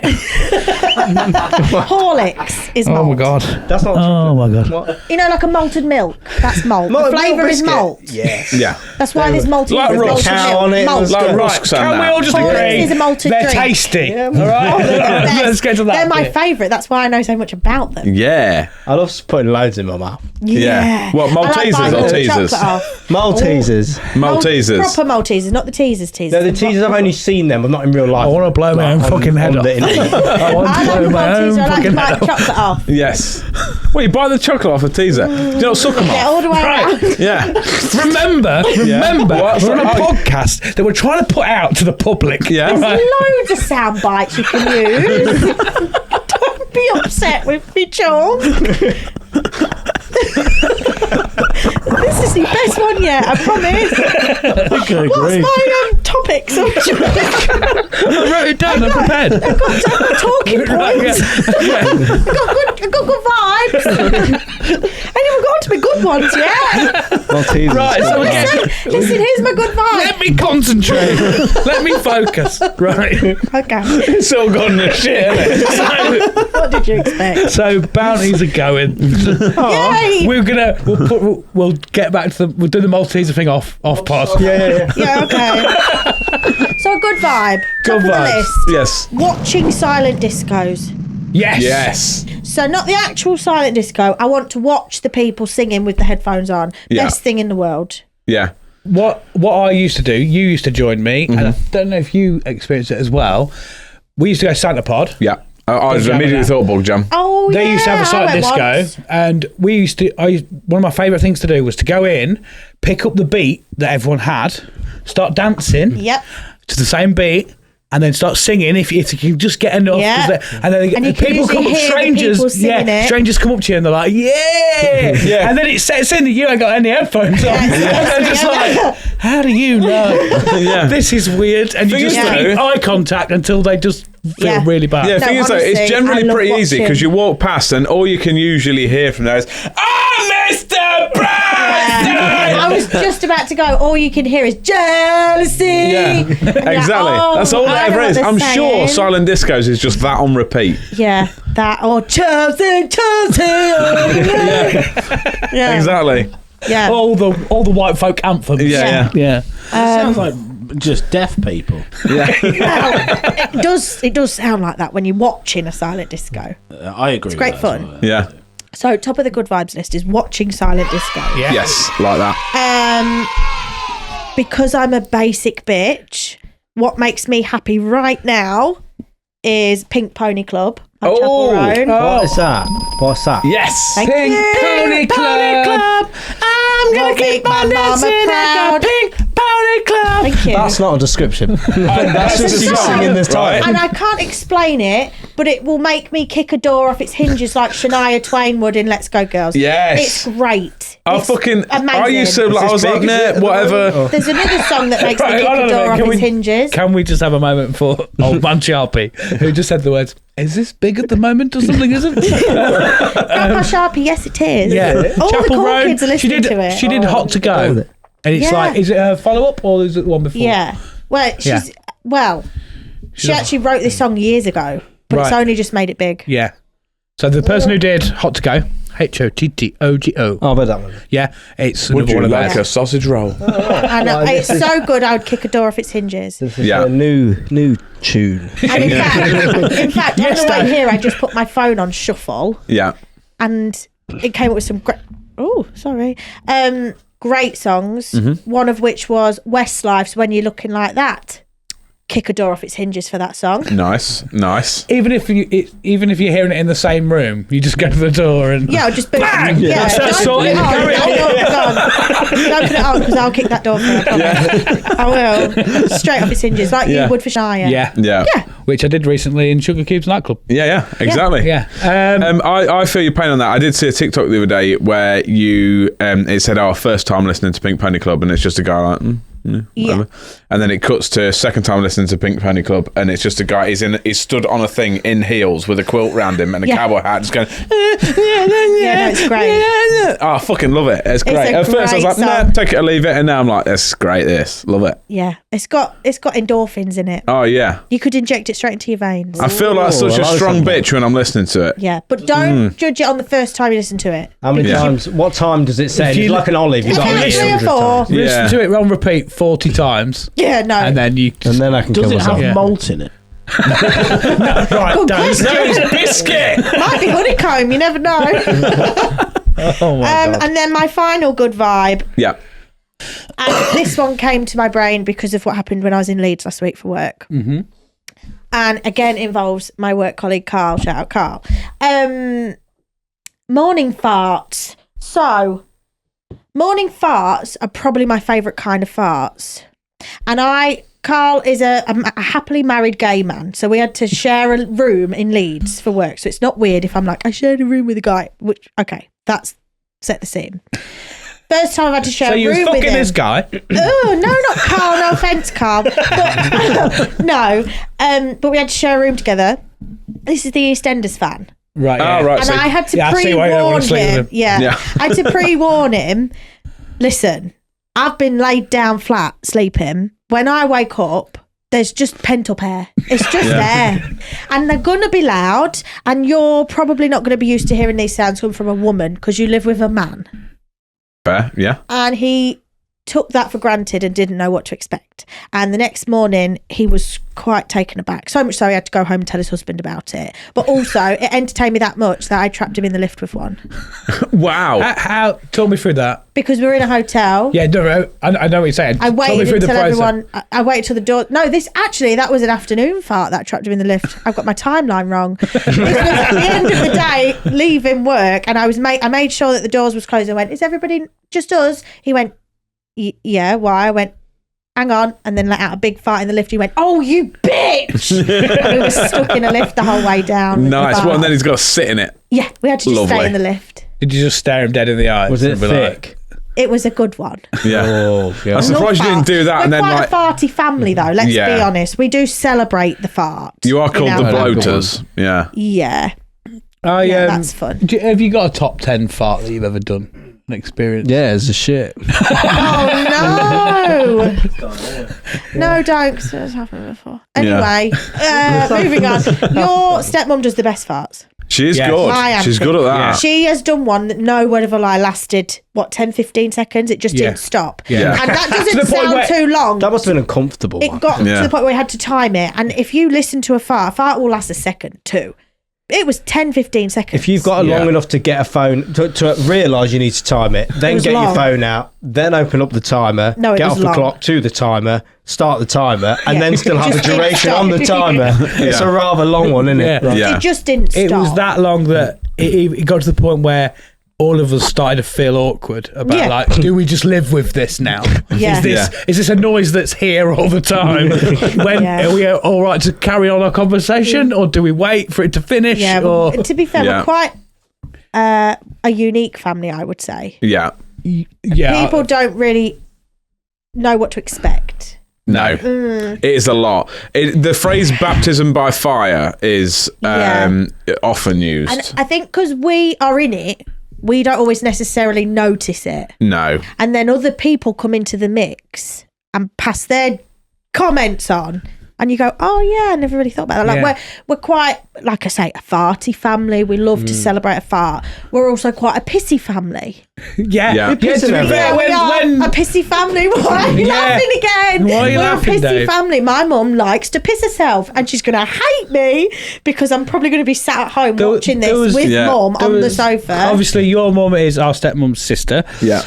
Horlicks is malt. oh my god. That's not. Oh my god. What? You know, like a malted milk. That's malt. Malt- the flavour milk is biscuit. malt. Yes. Yeah. That's why there's malted Like milk. Rusk. Cow on it, Malt. it was Like good. Rusks Can and we that. all just Horlicks agree is a malted they're drink. tasty? Yeah, all right. They're- Let's get to that. They're my bit. favourite. That's why I know so much about them. Yeah. I love putting loads in my mouth. Yeah. What, I like Maltesers buying or all the teasers? chocolate off. Maltesers. Maltesers. Proper Maltesers, not the teasers. No, the teasers I've only seen them, but not in real life. I want to blow my own fucking head off. off. I want to I like blow the my own Maltesers. I like to fucking buy head the off. chocolate off. Yes. Well, you buy the chocolate off a teaser. Do you not suck them Yeah, off? all the way around. Right. Yeah. Remember, What? we're on a Sorry. podcast that we're trying to put out to the public. Yeah. Right. Loads of sound bites you can use. Don't be upset with me, John. This is the best one yet, I promise. What's my topics? I wrote it down. I'm prepared. I've got talking points. I've got good vibes. I haven't got to my good ones yet. Maltesers. Right, so again, Listen, here's my good vibe. let me concentrate. Let me focus. Right. Okay. It's all gone to shit, isn't it? What did you expect? So bounties are going. Yay! We'll get back to we'll do the Malteser thing off pod. Yeah. Yeah, okay. So good vibe. Good Top of the vibes. list. Yes. Watching silent discos. Yes. Yes. So not the actual silent disco. I want to watch the people singing with the headphones on. Yeah. Best thing in the world. Yeah. What I used to do, you used to join me, and I don't know if you experienced it as well. We used to go Santa Pod. Yeah. I Jam immediately and thought Bug Jam. Oh, yeah. They used to have a I silent went disco, once. and we used to. One of my favourite things to do was to go in, pick up the beat that everyone had, start dancing Yep. to the same beat, and then start singing if you can just get enough. Yeah. And then And you can people come usually up, hear the strangers, people singing it. strangers come up to you and they're like, yeah. And then it sets in that you ain't got any headphones on. And they're just like, how do you know? This is weird. And you just keep eye contact until they just feel really bad. Yeah, No, thing is though, honestly, it's generally I love pretty easy because watching. you walk past and all you can usually hear from there is, "Oh, Mr. Preston!" I was just about to go. All you can hear is jealousy. Yeah, exactly. oh, That's all I it know ever what is. they're I'm saying. sure Silent Discos is just that on repeat. Yeah, that or Chelsea. Yeah, Exactly. yeah. All the white folk anthems. Yeah. Sounds like just deaf people. Well, it does sound like that when you're watching a silent disco. I agree. It's great with that as fun. well. Yeah. So top of the good vibes list is watching silent disco. Yeah. Yes, like that. Because I'm a basic bitch, what makes me happy right now is Pink Pony Club on Chapel Road. What is that? What's that? Yes. Thank you. Pony Club. I'm gonna keep my mama proud. Pink Pony Club. Thank you. That's not a description. That's just you singing this time. And I can't explain it, but it will make me kick a door off its hinges like Shania Twain would in Let's Go Girls. Yes. It's great. I It's fucking. amazing. I used to. I was like, nah, whatever. There's another song that makes me Right, kick hold a on a door minute. off Can its we- hinges. Can we just have a moment for old man Sharpie, who just said the words, "Is this big at the moment or something, isn't it?" Grandpa Sharpie, yes it is. Yeah. All the Chapel cool Road. kids are listening to it. She did Hot to Go. And it's Yeah. like, is it her follow-up or is it the one before? Yeah. Well, she actually wrote this song years ago, but it's Right. only just made it big. Yeah. So the person who did Hot to Go, Hottogo. Oh, but that one. Yeah, it's Would another you one of like those. a sausage roll? And it's so good, I would kick a door off its hinges. This is Yeah. a new tune. And in fact, Yes, on the way Dad. here, I just put my phone on shuffle, Yeah. and it came up with some great. Oh, sorry. Great songs. One of which was Westlife's "When You're Looking Like That." Kick a door off its hinges for that song. Nice. Nice. Even if you're hearing it in the same room, you just go to the door and Yeah, I'll just boot. Bang! Yeah, That's don't put it sorted. on. Carry on. Don't put it on because I'll kick that door for you. I promise. I will. Straight off its hinges, like Yeah. you would for Shania. yeah, Yeah. Yeah. which I did recently in Sugar Cubes nightclub. Yeah. Exactly. Yeah. I feel your pain on that. I did see a TikTok the other day where it said, "Oh, first time listening to Pink Pony Club," and it's just a guy like, whatever. And then it cuts to second time listening to Pink Pony Club, and it's just a guy. He's stood on a thing in heels with a quilt round him and a cowboy hat, just going. Yeah, no, it's great. Oh, I fucking love it. It's great. a At first I was great like, nah, song. take it or leave it, and now I'm like, that's great. This, love it. Yeah, it's got endorphins in it. Oh yeah. You could inject it straight into your veins. I feel like such I a like strong something. bitch when I'm listening to it. Yeah, but don't judge it on the first time you listen to it. How many Yeah. times? What time does it say? If you- It's like an olive. You've got to Okay, read it 3 or 100 4. times. Yeah. Listen to it on repeat 40 times, Yeah, no. and then you. And then I can Does kill it myself. have Yeah. malt in it? Right, Good don't. question. No, it's biscuit. Might be honeycomb. You never know. Oh my god. And then my final good vibe. Yeah. And this one came to my brain because of what happened when I was in Leeds last week for work. Mm-hmm. And again, involves my work colleague Carl. Shout out, Carl. Morning farts. So, morning farts are probably my favourite kind of farts. And Carl is a happily married gay man. So we had to share a room in Leeds for work. So it's not weird if I'm like, I shared a room with a guy. Which, okay, that's set the scene. First time I've had to share So a you room was with fucking him. this guy. Oh, no, not Carl. No offence, Carl. But, no. But we had to share a room together. This is the EastEnders fan. Right. Yeah. Oh, right. And So, I had to Yeah, I see why you don't pre-warn wanna sleep with him. him. Yeah. I had to pre-warn him. Listen, I've been laid down flat sleeping. When I wake up, there's just pent up air. It's just there. And they're going to be loud. And you're probably not going to be used to hearing these sounds come from a woman because you live with a man. fair. Yeah. And he took that for granted and didn't know what to expect. And the next morning, he was quite taken aback. So much so he had to go home and tell his husband about it. But also, it entertained me that much that I trapped him in the lift with one. Wow. How? Talk me through that. Because we were in a hotel. Yeah, no, I know what you're saying. I Talk me waited through the until process. everyone. I waited till the door. No, that was an afternoon fart that trapped him in the lift. I've got my timeline wrong. This was at the end of the day, leaving work, and I made sure that the doors was closed. I went, "Is everybody just us?" He went, "Yeah, why?" I went, hang on, and then let out a big fart in the lift. He went, oh, you bitch! And we were stuck in a lift the whole way down. Nice. Well, and then he's got to sit in it. Yeah, we had to just Lovely. stay in the lift. Did you just stare him dead in the eyes? Was it and be thick? It was a good one. Yeah. Oh, God. I'm surprised you didn't do that. We're And then, quite like, a farty family, though. Let's Yeah. be honest. We do celebrate the fart. you are in called the our family. bloaters. Yeah. Yeah. Yeah, that's fun. Have you got a top 10 fart that you've ever done? An experience? Yeah, it's a shit. Oh, no. No, don't, because it's happened before. Anyway, moving on. Your stepmom does the best farts. She is Yes. good. My auntie. She's good at that. She has done one that no word of a lie lasted, 10, 15 seconds? It just didn't stop. Yeah. And that To doesn't the point sound where- too long. That must have been uncomfortable. It got to Yeah. the point where we had to time it. And if you listen to a fart will last a second, too. It was 10, 15 seconds. If you've got long enough to get a phone, to realise you need to time it, then was get long. your phone out, then open up the timer, No, it get was off the long. clock to the timer, start the timer, and Yeah. then still have a Just didn't duration stop. on the timer. It's a rather long one, isn't it? Yeah. Yeah. It just didn't stop. It was that long that it got to the point where all of us started to feel awkward about Yeah. like, do we just live with this now? Yeah. Is this a noise that's here all the time? When Yeah. are we all right to carry on our conversation, or do we wait for it to finish? Yeah, or to be fair, Yeah. we're quite a unique family, I would say. Yeah. yeah, People don't really know what to expect. No. It is a lot. The phrase baptism by fire is often used. And I think because we are in it, we don't always necessarily notice it. No. And then other people come into the mix and pass their comments on. And you go, oh yeah, I never really thought about that. Like we're quite, like I say, a farty family. We love to celebrate a fart. We're also quite a pissy family. yeah. Yeah. To be fair, Yeah, we are a pissy family. Why are you Yeah. laughing again? Why are you We're laughing, a pissy Dave? family. My mum likes to piss herself, and she's going to hate me because I'm probably going to be sat at home watching this with mum on the sofa. Obviously, your mum is our stepmom's sister. Yeah.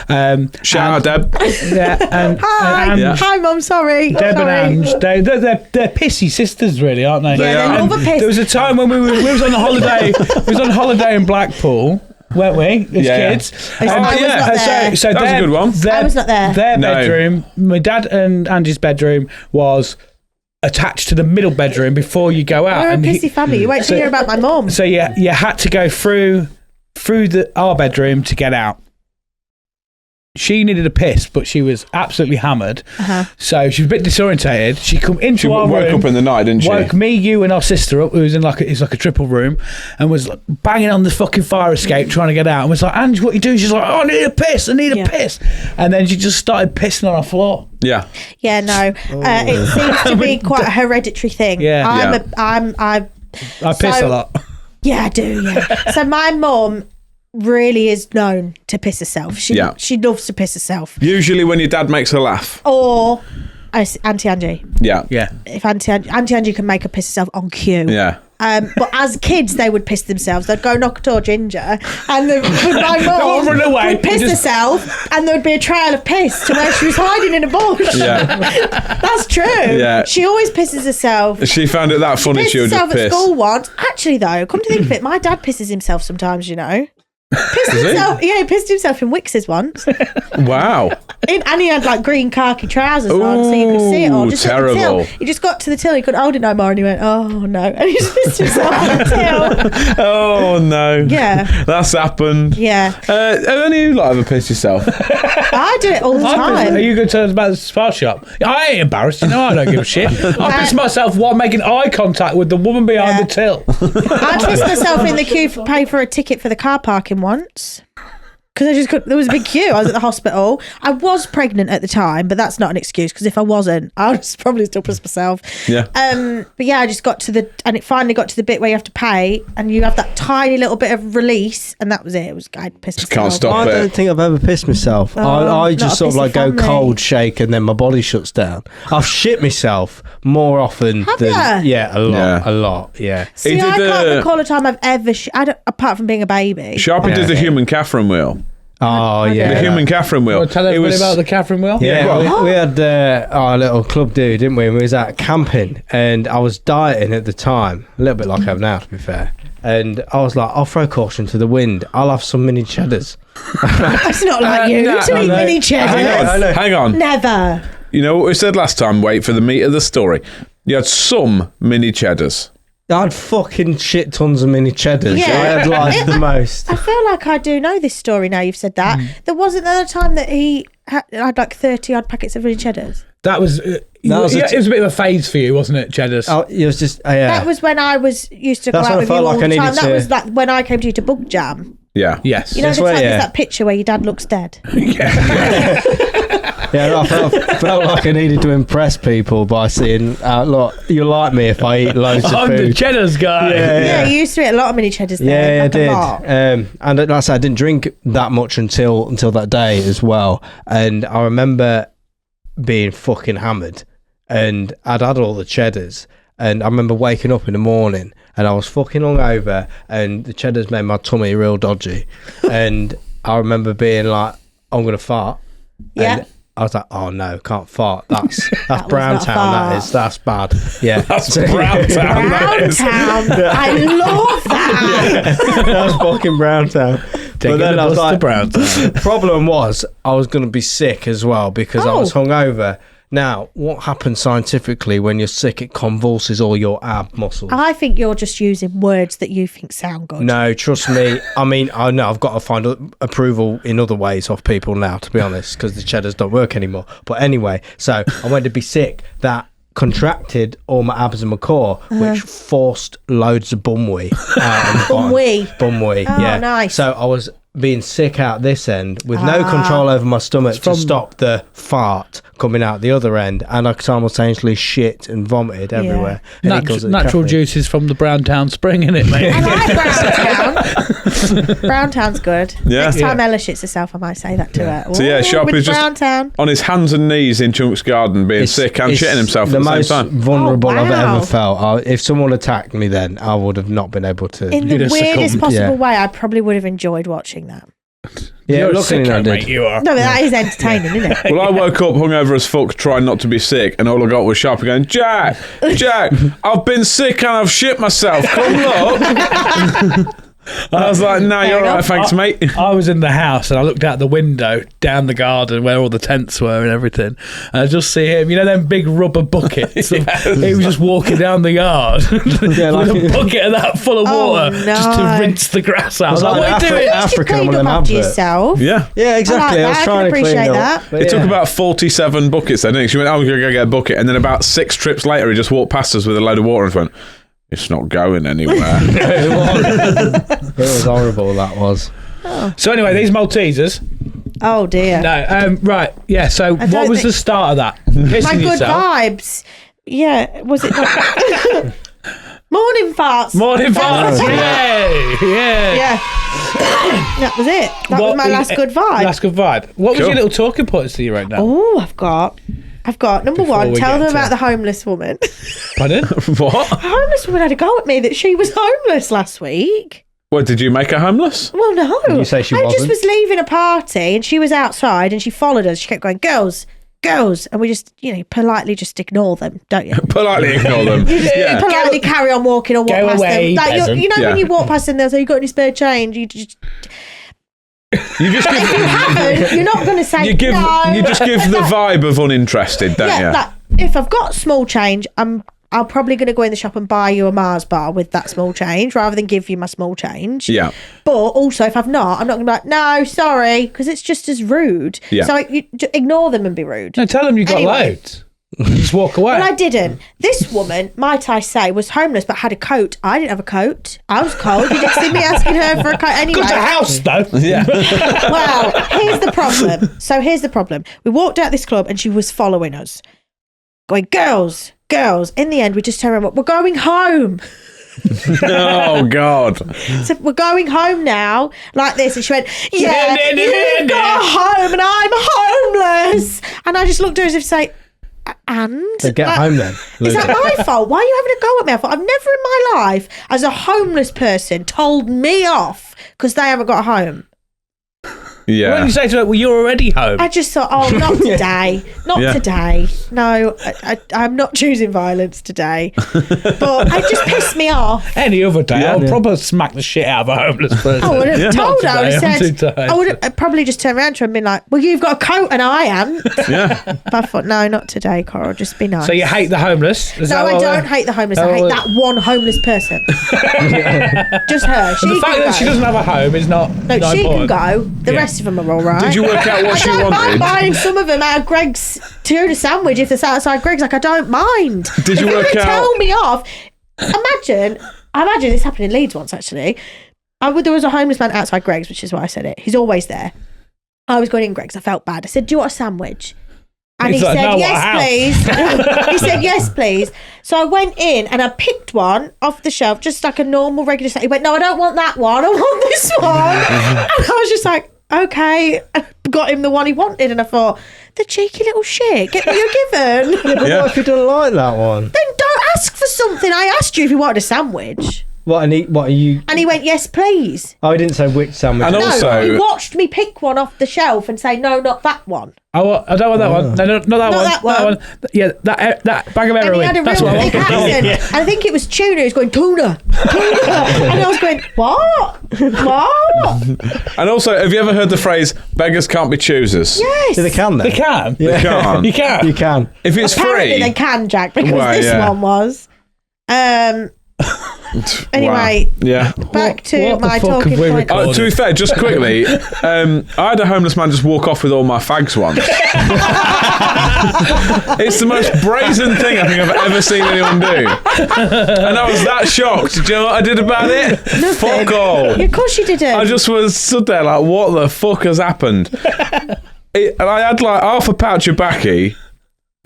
Shout out, Deb. Yeah, and Hi, mum. Sorry. Deb Sorry. and Ange, they're pissy sisters, really, aren't they? Yeah, they And love a piss. There was a time when we was on a holiday. We was on holiday in Blackpool, weren't we, as kids? I was not there. So That was a good one. I was not there. Their No. bedroom, my dad and Angie's bedroom, was attached to the middle bedroom before you go out. We're a and pissy family. You won't hear about my mum. So you had to go through our bedroom to get out. She needed a piss, but she was absolutely hammered. So she was a bit disorientated. She come into She our woke room, up in the night, didn't she? woke me, you, and our sister up. Who was in it's like a triple room, and was like banging on the fucking fire escape trying to get out. And was like, Ange, what are you doing? She's like, oh, I need a piss. I need a piss. And then she just started pissing on our floor. Yeah. Yeah, no. It seems to be quite a hereditary thing. Yeah. I piss a lot. Yeah, I do. Yeah. So my mum really is known to piss herself. She loves to piss herself. Usually when your dad makes her laugh. Or Auntie Angie. Yeah. Yeah. If Auntie Angie can make her piss herself on cue. Yeah. But as kids, they would piss themselves. They'd go knock a door Ginger, and my mum run away. would piss herself, and there would be a trail of piss to where she was hiding in a bush. Yeah. That's true. Yeah. She always pisses herself. She found it that funny Pissed she would just herself at piss. school once. Actually, though, come to think of it, my dad pisses himself sometimes. You know. Pissed Does he? himself. Yeah, he pissed himself in Wix's once. Wow. And he had like green khaki trousers on, so you could see it all. Just at the till. terrible. He just got to the till, he couldn't hold it no more, and he went, "Oh no!" And he just pissed himself on the till. Oh no. Yeah. That's happened. Yeah, Have any of you ever pissed yourself? I do it all the Are time. you going to tell us about the spa shop? I ain't embarrassed. You know, I don't give a shit. I pissed myself while making eye contact with the woman behind the till. I pissed myself in the queue to pay for a ticket for the car parking once. Because I just couldn't, there was a big queue. I was at the hospital. I was pregnant at the time, but that's not an excuse. Because if I wasn't, I would probably still piss myself. Yeah. But yeah, I just got to and it finally got to the bit where you have to pay, and you have that tiny little bit of release, and that was it. It was I pissed myself. Can't stop I it. don't think I've ever pissed myself. I not just a sort of pissy like go family. cold, shake, and then my body shuts down. I've shit myself more often Have than ya? yeah, a lot. Yeah. See, He I did can't the- recall a time I've ever apart from being a baby. Sharpie did the human Catherine wheel. Oh yeah. The human Catherine wheel. Well, tell It everybody was- about the Catherine wheel. Yeah, we had our little club do, didn't we? And we was out camping, and I was dieting at the time, a little bit like I am now, to be fair. And I was like, I'll throw caution to the wind. I'll have some mini cheddars. It's not like you to eat mini cheddars. I know. Hang on. Never. You know what we said last time? Wait for the meat of the story. You had some mini cheddars. I had fucking shit tons of mini cheddars. Yeah. I had like the most. I feel like I do know this story now you've said that. There wasn't another time that he had like 30 odd packets of mini cheddars. That was... it was a bit of a phase for you, wasn't it, cheddars? Oh, it was just yeah. That was when I was used to go That's out when I with you felt all like the I needed time. That to- was like when I came to you to Bug Jam. Yeah. Yes. You know That's the where- time yeah. there's that picture where your dad looks dead? Yeah, no, I felt like I needed to impress people by saying, look, you'll like me if I eat loads of I'm the food. cheddars guy. Yeah, you used to eat a lot of mini cheddars there. Yeah, I like a did. lot. And like I said, I didn't drink that much until that day as well. And I remember being fucking hammered, and I'd had all the cheddars. And I remember waking up in the morning and I was fucking hungover, and the cheddars made my tummy real dodgy. And I remember being like, I'm going to fart. Yeah. And I was like, oh no, can't fart. That's was Brown not a Town, that fart. is. That's bad. Yeah. That's Brown Town. Brown Town. I love that. That's fucking Brown Town. Taking the bus to Brown Town. Problem was, I was going to be sick as well because I was hungover. Now, what happens scientifically when you're sick? It convulses all your ab muscles. I think you're just using words that you think sound good. No, trust me. I mean, I know I've got to find approval in other ways off people now, to be honest, because the cheddars don't work anymore. But anyway, so I went to be sick. That contracted all my abs and my core, which forced loads of bumwee out. Bumwee, Oh, yeah. nice. So I was being sick out this end with no control over my stomach to stop the fart coming out the other end, and I simultaneously shit and vomited everywhere. And it caused Natural caffeine. juices from the Brown Town Spring, innit, mate? I like Brown Town. Brown Town's good. Yeah. Next time Ella shits herself, I might say that to her. So yeah, Ooh, Sharp with is just Brown Town. on his hands and knees in Chunk's garden, being sick and shitting himself the at the most same time. vulnerable Oh, I've wow. ever felt. If someone attacked me then, I would have not been able to. In the You'd have weirdest succumbed. possible Yeah. way, I probably would have enjoyed watching that. Yeah, You're a luckily I sicko, did. mate, you are. No, but that is entertaining, isn't it? Well, I woke up hungover as fuck, trying not to be sick, and all I got was Sharp going, Jack, I've been sick and I've shit myself. Come look. I was like, no, you're all right, thanks, mate. I was in the house and I looked out the window down the garden where all the tents were and everything, and I just see him, you know, them big rubber buckets. He was just walking down the yard Yeah, like- with a bucket of that full of Oh, water just to no. rinse the grass out. I was It's like, like what are you doing? Africa You on cleaned them up after adverts. yourself. Yeah. Yeah, exactly. I I was can trying to clean appreciate it that. up. But It took yeah. about 47 buckets then, didn't it? She went, I'm going to go get a bucket. And then about 6 trips later, he just walked past us with a load of water and went, it's not going anywhere. It was horrible, that was. So anyway, these Maltesers. Oh, dear. No, right, yeah. So what don't was the think- start of that? My Pissing good yourself. vibes. Yeah, was it not? Morning farts. Morning farts. Yeah. Yeah. Yeah. That was it. That was my last good vibe. Last good vibe. What was Cool. your little talking points to you right now? Oh, I've got number Before one, we tell get them to- about the homeless woman. Pardon? What? The homeless woman had a go at me that she was homeless last week. What, did you make her homeless? Well, no. Did you say she I just wasn't? was leaving a party and she was outside and she followed us. She kept going, girls. And we just, politely just ignore them, don't you? Politely ignore them. You Yeah. politely carry on walking or walk Go past away, them. Like, peasant. you know Yeah. when you walk past them, they'll say, you got any spare change? You just, You just if you give, haven't, you're not going to say you give, no. you just give the vibe of uninterested, don't you? Like, if I've got small change, I'm probably going to go in the shop and buy you a Mars bar with that small change rather than give you my small change. Yeah. But also, if I've not, I'm not going to be like, no, sorry, because it's just as rude. Yeah. So you ignore them and be rude. No, tell them you got Anyway. loads. Just walk away. Well, I didn't. This woman, might I say, was homeless but had a coat. I didn't have a coat. I was cold. You didn't see me asking her for a coat anyway. Got a house though. Yeah. Well, here's the problem. So here's the problem. We walked out this club and she was following us, going, girls. In the end, we just turned around. We're going home. Oh, God. So we're going home now, like this. And she went, yeah, you've got home and I'm homeless. And I just looked at her as if to say, and? So get Like, home then. Is that my fault? Why are you having a go at me? I thought, I've never in my life, as a homeless person, told me off because they haven't got a home. Yeah. Why don't you say to her, well, you're already home? I just thought, oh, not today. Not Yeah. today. No, I'm not choosing violence today. But it just pissed me off. Any other day, I'll probably smack the shit out of a homeless person. I would have told her. I would have Not said, today. I would have probably just turned around to her and been like, well, you've got a coat and I haven't. Yeah. But I thought, no, not today, Coral. Just be nice. So you hate the homeless? Is No, that I what- don't hate the homeless. I hate that one homeless person. Just her. She The fact can that she go. doesn't have a home is not. No, not she important. can go. The Yeah. rest of them are all right. Did you work out what she I don't mind wanted? buying some of them out of Greg's tuna sandwich if it's outside Greg's. Like, I don't mind. Did you If work they're gonna out- tell me off. I imagine this happened in Leeds once, actually. There was a homeless man outside Greg's, which is why I said it. He's always there. I was going in Greg's. I felt bad. I said, do you want a sandwich? And He's he like, said, "No, yes, how?" please. He said, yes, please. So I went in and I picked one off the shelf, just like a normal regular sandwich. He went, no, I don't want that one. I want this one. And I was just like, okay. I got him the one he wanted. And I thought, the cheeky little shit, get what you're given. But Yeah. what if you don't like that one? Then don't ask for something. I asked you if you wanted a sandwich. What are you? And he went, yes, please. Oh, he didn't say which sandwich. And No, also- he watched me pick one off the shelf and say, no, not that one. I don't want that one. No, not that Not one. that one. Yeah, that bag of And he heroin. had a That's real what I thick want. accent. And I think it was tuna. He was going, tuna. And I was going, what? What? And also, have you ever heard the phrase "beggars can't be choosers"? Yes. Yeah, they can. They can. They can't. You can. You can. If it's Apparently free, they can, Jack, because Well, this yeah. one was. Anyway, wow. Yeah. back to what the my fuck talking have we point. recorded? To be fair, just quickly, I had a homeless man just walk off with all my fags once. It's the most brazen thing I think I've ever seen anyone do. And I was that shocked. Do you know what I did about it? Fuck all. Yeah, of course you didn't. I just was stood there like, what the fuck has happened? And I had like half a pouch of backy.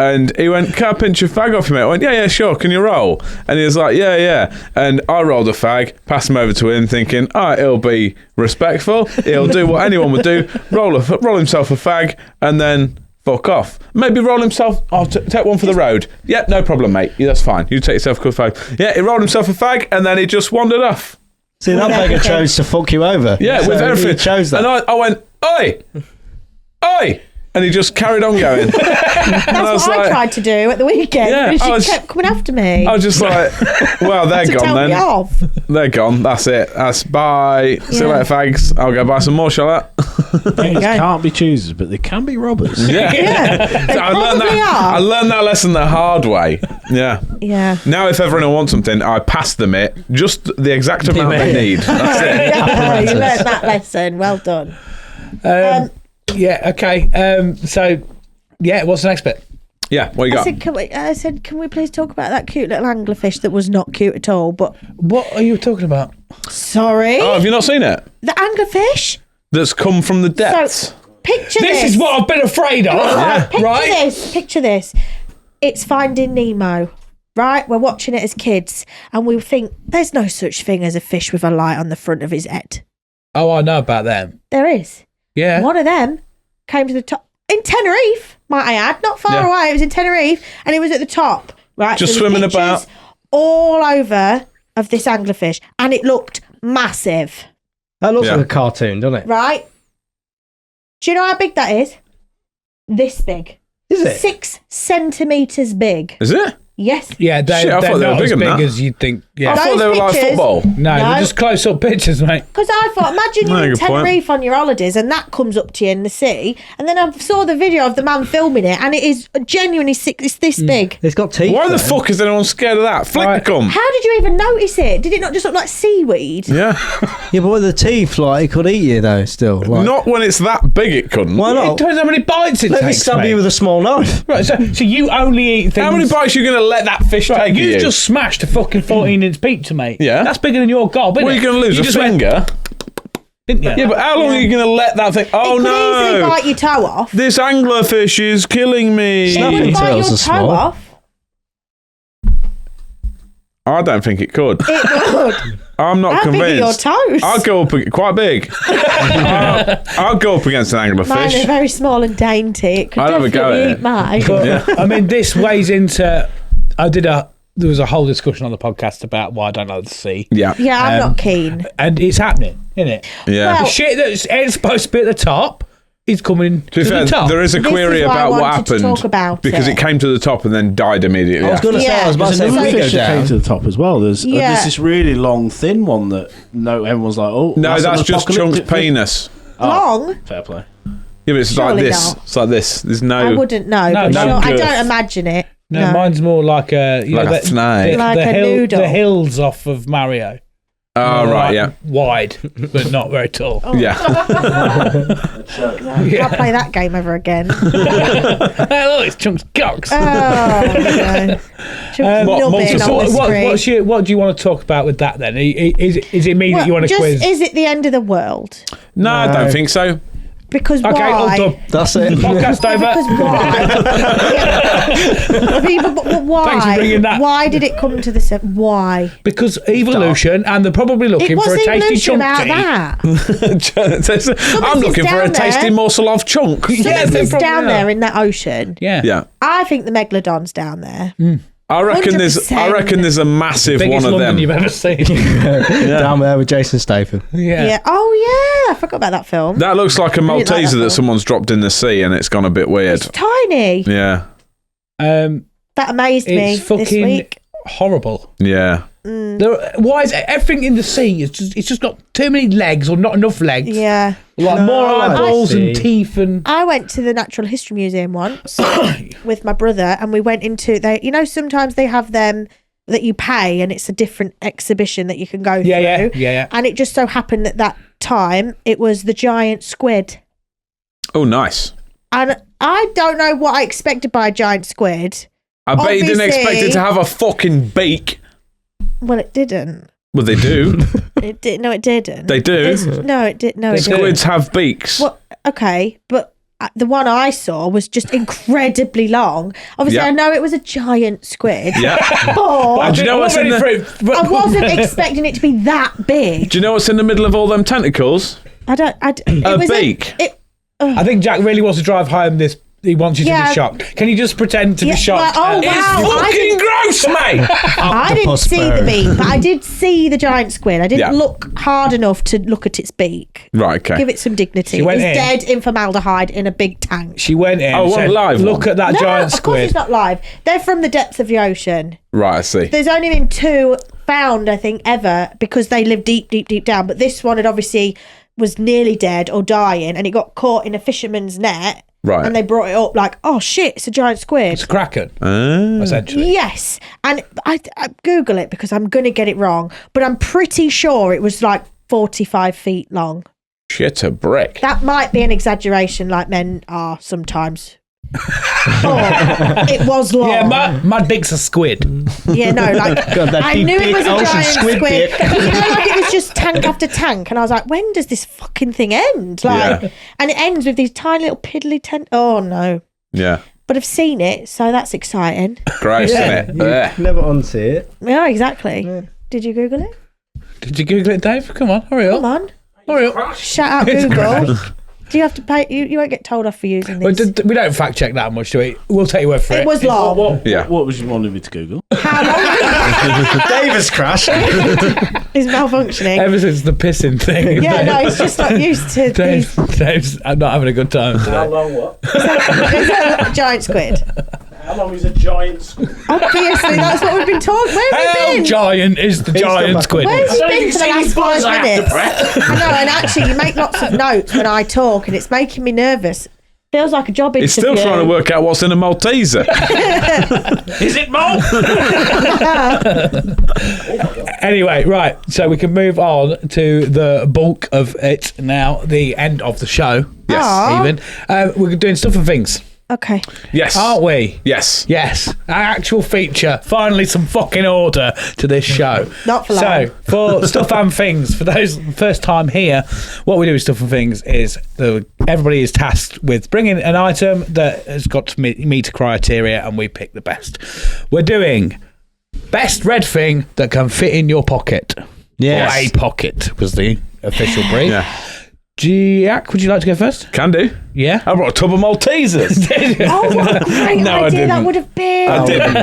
And he went, can I pinch your fag off you, mate? I went, yeah, sure. Can you roll? And he was like, yeah. And I rolled a fag, passed him over to him, thinking, all right, he'll be respectful. He'll do what anyone would do, roll himself a fag, and then fuck off. Maybe roll himself. I'll take one for the road. Yeah, no problem, mate. Yeah, that's fine. You take yourself a good fag. Yeah, he rolled himself a fag, and then he just wandered off. See, that beggar chose to fuck you over. Yeah, with So everything. He chose that. And I went, oi. And he just carried on going. That's what I tried to do at the weekend. Yeah, and she I was- kept coming after me. I was just like, well, they're to gone tell then. me off. They're gone. That's it. That's bye. See you Yeah. later, fags. I'll go buy some more, shall I? There you Things go. can't be choosers, but they can be robbers. Yeah. Yeah, they So probably I are. learned that lesson the hard way. Yeah. Yeah. Now, if ever anyone wants something, I pass them it just the exact amount they need. That's it. Yeah, you learned that lesson. Well done. Yeah, okay. So, yeah, what's the next bit? Yeah. What you got? I said, can we please talk about that cute little anglerfish that was not cute at all? But What are you talking about? sorry, Oh, have you not seen it? the anglerfish. That's come from the depths. So picture this. This is what I've been afraid of. Picture Right? this. Picture this. It's Finding Nemo. Right, we're watching it as kids, and we think there's no such thing as a fish with a light on the front of his head. Oh, I know about them. There is. Yeah. One of them came to the top in Tenerife, might I add, not far Yeah. away. It was in Tenerife, and it was at the top. Right, Just there was swimming pictures about. all over of this anglerfish, and it looked massive. That looks Yeah. like a cartoon, doesn't it? Right? Do you know how big that is? This big. Is it? 6 centimeters big. Is it? Yes. Yeah, Shit, I they're thought they were not as bigger than big that. as you'd think. Yeah. I thought they were like pictures- football. No, No. they're just close-up pictures, mate. Because I thought, imagine No, you're in good point. Tenerife on your holidays and that comes up to you in the sea. And then I saw the video of the man filming it and it is genuinely it's this big. It's got teeth. Why the though. fuck is anyone scared of that? Flick Right. the cum. How did you even notice it? Did it not just look like seaweed? Yeah. Yeah, but with the teeth, like, it could eat you, though, still. Like, Not when it's that big, it couldn't. Why It not? depends how many bites it Let me takes, stab mate. you with a small knife. Right, so you only eat things... How many bites are you going to let that fish Right, take you you? just smashed a fucking 14-inch pizza, mate. Yeah. That's bigger than your gob, isn't What, are it? you going to lose? A just went, finger? didn't you? Yeah, but how long are you going to let that thing... Oh, it could easily no. bite your toe off. This anglerfish is killing me. Snap It it. could bite tails your are toe small. off. I don't think it could. It would. I'm not How big are your convinced. toes? I'll go up... Quite big. I'll go up against an Mine are anglerfish. very small and dainty. It could I'll have a go definitely at eat it. mine. But, I mean, this weighs into... I did a there was a whole discussion on the podcast about why I don't like the sea. Yeah, I'm not keen. And it's happening, isn't it? Yeah. Well- The shit that's supposed to be at the top is coming to To be fair, the top. there is a This query is why I about what wanted to happened talk about because it. it came to the top and then died immediately. I was going to say, I was about to say, There's if we another go fish that came down. to the top as well. There's Yeah. this really long, thin one that everyone's like, oh, No, that's an just Chunk's apocalyptic fish. penis. Long? Fair play. Yeah, but it's like Surely this. not. It's like this. There's no. I wouldn't know. No, but no sure, I girth. don't imagine it. No, mine's more like a Like a snake. Like a noodle. the hills off of Mario. Oh, More right, like yeah. Wide, but not very tall. Yeah. I'll play that game ever again. Hey, look, it's Chunk's cocks. Oh, no. What do you want to talk about with that then? Is it me that you want to quiz? Is it the end of the world? No, I don't think so. Because Okay, all why? done. That's it. Podcast over. Because why? But why? Thanks for bringing that. Why did it come to this? Why? Because evolution, and they're probably looking It for a was tasty evolution chunk about to eat. that. I'm looking for a down tasty there. morsel of chunk. Something's they probably down are. there in that ocean. Yeah. Yeah. I think the megalodon's down there. I reckon there's 100%. a massive Biggest one of London them. you've ever seen. Down there with Jason Statham. Yeah. Oh yeah, I forgot about that film. That looks like a I didn't like Malteser that that film. someone's dropped in the sea and it's gone a bit weird. It's tiny. Yeah. That amazed me It's this fucking week. horrible. Yeah. Why is everything in the sea? It's just got too many legs or not enough legs. Yeah. Like more eyeballs see. and teeth and. I went to the Natural History Museum once with my brother, and we went into sometimes they have them that you pay, and it's a different exhibition that you can go through. Yeah. And it just so happened at that time it was the giant squid, Oh, nice. and I don't know what I expected by a giant squid. I bet you didn't expect it Obviously- to have a fucking beak. Well, it didn't. Well, they do. It did. No, it didn't. They do. No, it did. No, it didn't. Squids have beaks. Well, okay, but the one I saw was just incredibly long. Obviously, Yeah. I know it was a giant squid. Yeah. But Do you know what's in the? I wasn't expecting it to be that big. Do you know what's in the middle of all them tentacles? It was beak. I think Jack really wants to drive home this. He wants you to Yeah. be shocked. Can you just pretend to be Yeah, shocked? well, oh, And- wow. Fucking gross, mate. I didn't Octopus see the bird. beak, but I did see the giant squid. I didn't Yeah. look hard enough to look at its beak. Right. Okay. Give it some dignity. She went It's in. dead in formaldehyde in a big tank. She went in. Oh, and one said, live Look one? at that No, giant of course squid. it's not live. They're from the depths of the ocean. Right. I see. There's only been 2 found, I think, ever, because they live deep, deep, deep down. But this one had obviously was nearly dead or dying, and it got caught in a fisherman's net. Right. And they brought it up like, oh shit, it's a giant squid. It's a kraken, Ah. essentially. Yes. And I Google it because I'm going to get it wrong, but I'm pretty sure it was like 45 feet long. Shit a brick. That might be an exaggeration, like men are sometimes. But it was long. Yeah, my dick's a squid. Yeah, no, like God, that I deep knew it big was a ocean giant squid squid. bit. You know, like it was just tank after tank, and I was like, when does this fucking thing end? Like, Yeah. and it ends with these tiny little piddly Oh no! Yeah. But I've seen it, so that's exciting. Gross, isn't it? Ugh. Never unsee it. Yeah, exactly. Did you Google it? Did you Google it, Dave? Come on, hurry up. Come on, Hurry up. shout out It's Google. Do you have to pay? You won't get told off for using Well, this. we don't fact check that much, do we? We'll take your word for it. It was long. Yeah. What was you wanting me to Google? How long? Davis crash. Is malfunctioning. Ever since the pissing thing. Yeah, no, it's just not used to these. Dave's not having a good time today. long what? Is that a giant squid? How long is a giant squid? Obviously, that's what we've been talking. Where have How you been? giant is the giant squid? Where's you been for the last 5 minutes? I know, and actually, you make lots of notes when I talk, and it's making me nervous. Feels like a job interview. He's still trying to work out what's in a Malteser. Is it Mo? Anyway, right. So we can move on to the bulk of it now, the end of the show. Yes. Aw. Even. We're doing stuff and things, Okay. Yes. aren't we? Yes. Yes, our actual feature. Finally, some fucking order to this show. Not for long. So, for stuff and things, for those first time here, what we do with stuff and things is everybody is tasked with bringing an item that has got to meet a criteria, and we pick the best. We're doing best red thing that can fit in your pocket. Yes. Or a pocket was the official brief. Yeah. Jack, would you like to go first? Can do. Yeah. I brought a tub of Maltesers. Oh, what a great No, I idea that didn't. would have been.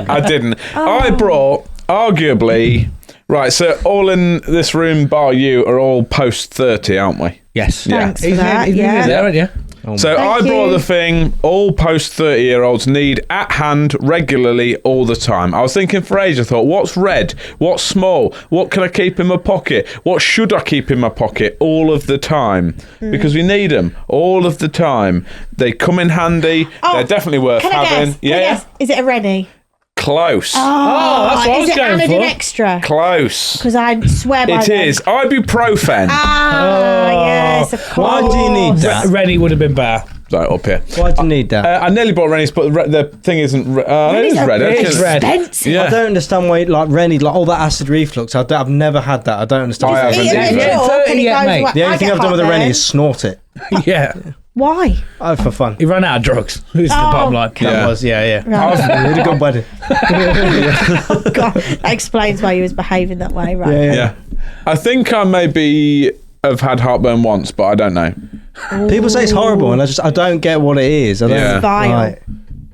I didn't. I brought, arguably, right, so all in this room bar you are all post 30, aren't we? Yes. Yeah. Thanks for that. He's Yeah. there, aren't you? So I Thank brought you. the thing all post 30-year-olds need at hand regularly all the time. I was thinking for ages, I thought, what's red? What's small? What can I keep in my pocket? What should I keep in my pocket all of the time? Because we need them all of the time. They come in handy. Oh, They're definitely worth Can I having. guess? Can I guess? Is it a Rennie? Close. Oh, that's what I is was it going Anodin for. Extra? Close. Because I swear by It them. is. Ibuprofen. Yes, of course. Why do you need that? Rennie would have been better. Right, up here. Why do you need that? I nearly bought Rennie's, but the thing isn't. It is red. It is red. Expensive. Yeah. I don't understand why, like Rennie, like all that acid reflux. I've never had that. I don't understand. I why. haven't Eat a either. bit of Yeah, chalk and it yeah, goes mate. away. The only I thing get I've done with the heartburn. Rennie is snort it. Yeah. Why? Oh, for fun. He ran out of drugs. Who's the Oh. bottom line? Yeah. That was, yeah. Right. We had a good wedding. God, that explains why he was behaving that way, right? Yeah. I think I maybe have had heartburn once, but I don't know. People say it's horrible, and I don't get what it is. I don't. Yeah. Vile. Right.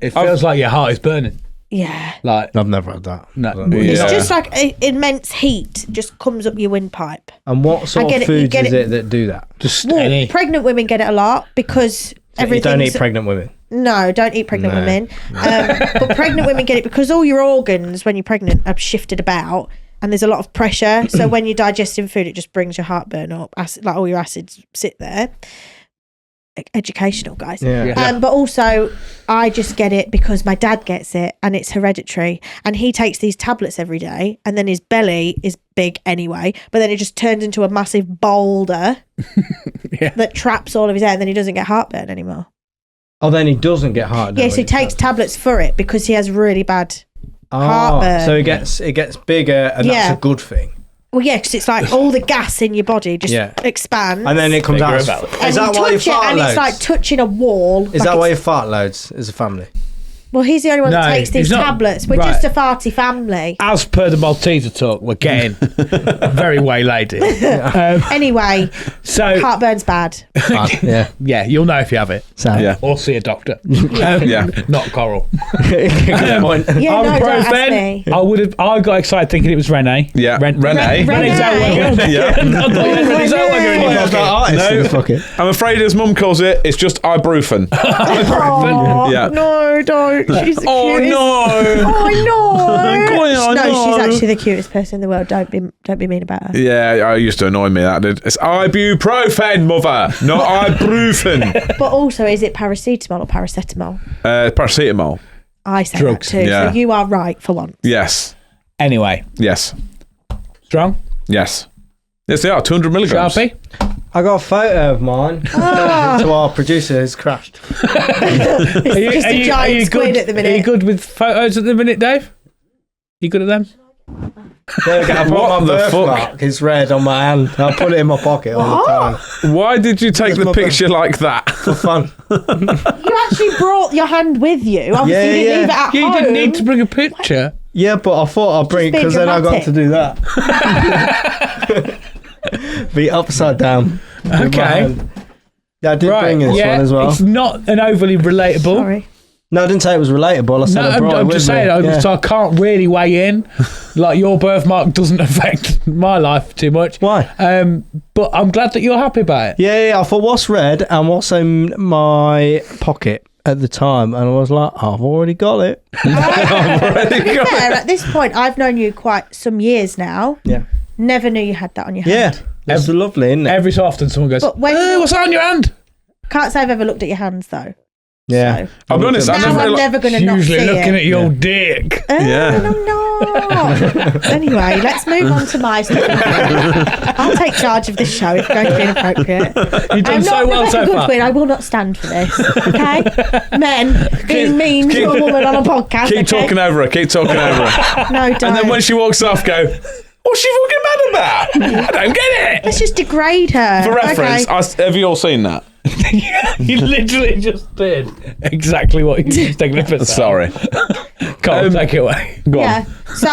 It feels like your heart is burning. Yeah. Like, I've never had that. no. It's Yeah. just like immense heat just comes up your windpipe. And what sort get of it, you foods get is it- it that do that? Just Well, any. pregnant women get it a lot because You everything. don't eat pregnant women. No, don't eat pregnant No. women. But pregnant women get it because all your organs, when you're pregnant, are shifted about, and there's a lot of pressure. So when you're digesting food, it just brings your heartburn up. Acid, like all your acids sit there. Educational, guys. Yeah. But also, I just get it because my dad gets it, and it's hereditary. And he takes these tablets every day, and then his belly is big anyway. But then it just turns into a massive boulder that traps all of his air, and then he doesn't get heartburn anymore. Oh, then he doesn't get heartburn. Yes, he takes tablets for it because he has really bad. heartburn. So it gets bigger, and Yeah. that's a good thing. Well, yeah, because it's like all the gas in your body just Yeah. expands. And then it comes out. about and Is that you why you touch it, fart and loads? it's like touching a wall. Is like that why you it's- fart loads as a family? Well, he's the only one that No, takes these he's not- tablets. We're right. just a farty family. As per the Malteaser talk, we're getting very waylaid. Anyway, So, heartburn's bad. Yeah. yeah, you'll know if you have it. So, Yeah. Or see a doctor. Yeah. Not Coral. Good point. Yeah, no, don't ask Ibuprofen, me. I got excited thinking it was Renee. Yeah. Renee. Renee. Zellweger. Yeah. I thought you had Renee Zellweger in your Where's that pocket. artist in No. his pocket? I'm afraid his mum calls it. It's just ibuprofen. Oh, Yeah. no, don't. She's the Oh cutest. no. Oh, I know. Go on, no, no. she's actually the cutest person in the world. Don't be mean about her. Yeah, it used to annoy me. That did. It's ibuprofen, mother, not ibuprofen. But also, is it paracetamol or paracetamol? Paracetamol. I say Drugs. that too. Yeah. So you are right for once. Yes. Anyway, Yes. strong. Yes. Yes, they are 200 milligrams. Sharpie. I got a photo of mine. To our producer who's crashed. It's just a giant squid at the minute. Are you good with photos at the minute, Dave? You good at them? There we go. I put What my the fuck? birthmark. It's red on my hand. I put it in my pocket all the time Why did you take the my picture like that? for fun. You actually brought your hand with you. Obviously, Yeah, you didn't yeah. leave it at You home. didn't need to bring a picture. Yeah, but I thought I'd bring it being because then I got dramatic. to do that. Be upside down. with my Okay. hand. Yeah, I did bring this yeah, one as well. It's not an overly relatable. Sorry. No, I didn't say it was relatable. I said No, I brought it I'm with just me. saying, Yeah. so I can't really weigh in. Like, your birthmark doesn't affect my life too much. Why? But I'm glad that you're happy about it. Yeah, I thought what's red and what's in my pocket at the time, and I was like, I've already got it. To be fair, at this point, I've known you quite some years now. Yeah. Never knew you had that on your Yeah. hand. That's lovely, isn't it? Every so often someone goes, But when what's that on your hand? can't say I've ever looked at your hands though. Yeah. So. I'll be honest, Now I never I'm really never going to not see Usually looking it. at your dick. Yeah. No, I'm not. Anyway, let's move on to my stuff. I'll take charge of this show if it's going to be inappropriate. You've done I'm so not well so Rebecca far. Goodwin. I will not stand for this. Okay, men being mean to a woman on a podcast. keep okay? talking over her. Keep talking over her. No, don't. And then when she walks off, go, what's she fucking mad about? I don't get it. Let's just degrade her. For reference, Okay. have you all seen that? You literally just did exactly what you just taking a piss. Sorry. Can't take it away. Go on. Yeah. So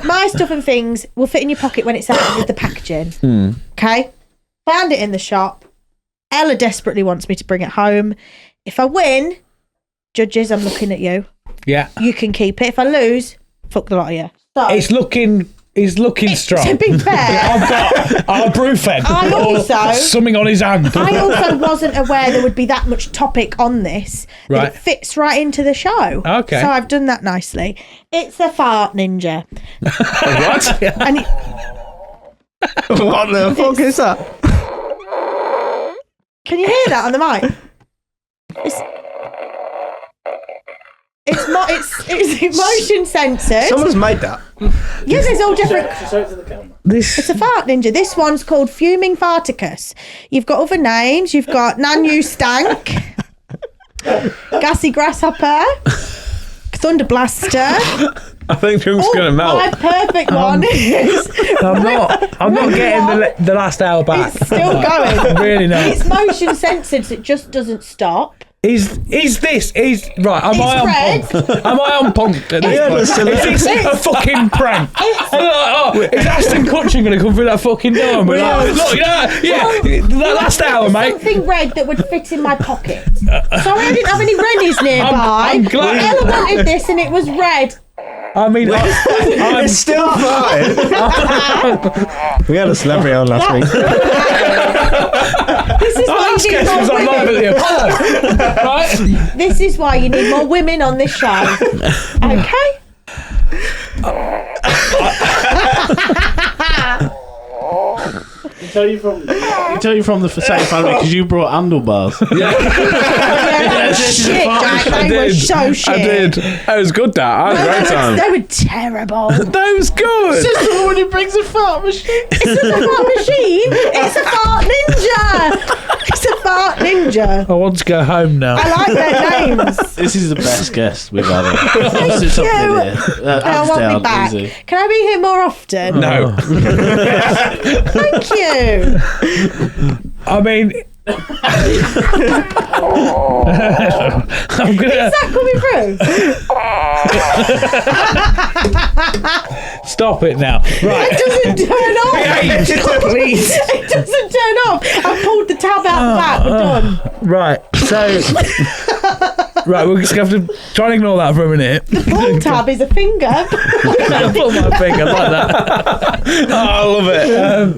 my stuff and things will fit in your pocket when it's out with the packaging. Okay. Found it in the shop. Ella desperately wants me to bring it home. If I win, judges, I'm looking at you. Yeah. You can keep it. If I lose, fuck the lot of you. So, It's looking strong. to be fair, I've got a Brufed. I also- something on his hand. I also wasn't aware there would be that much topic on this. That Right. It fits right into the show. Okay. So I've done that nicely. It's a fart ninja. What? And it, What the fuck is that? can you hear that on the mic? It's motion censored. Someone's made that. Yeah, there's all different. This It's a fart ninja. This one's called Fuming Farticus. You've got other names. You've got Nanu Stank, Gassy Grasshopper, Thunder Blaster. I think Drunk's going to melt. My perfect one is. I'm not getting the last hour back. It's still going. Really not. It's motion censored, so it just doesn't stop. Is this right? Am I on red. punked? Am I on punked at Yeah, this point? Is this a fucking prank? Is Aston Kutcher going to come through that fucking door? And be like, look, that last hour, mate. Something red that would fit in my pocket. Sorry, I didn't have any Rennies nearby. I'm glad- Ella wanted this, and it was red. I mean, I'm It's still farting. We had a celebrity on last week. This is why that's you need guess because more I'm live women. at the Apollo, right? This is why you need more women on this show. Okay. I tell you from the same family because you brought handlebars. Yeah, shit, Jack, they were so shit. I did. It was good, that. I had a great time. They were terrible. That was good. Just the one who brings a fart machine. It's a fart machine. It's a fart ninja. It's a fart ninja. I want to go home now. I like their names. This is the best guest we've had. Thank you. I want me back. Easy. Can I be here more often? No. Thank you. I mean, I'm gonna Is that coming through? stop it now. Right. It doesn't turn off. Please. It doesn't turn off. I pulled the tab out the back. We're done. Right. So. Right, we're just going to have to try and ignore that for a minute. The pull tab is a finger. I pull my finger like that. Oh, I love it.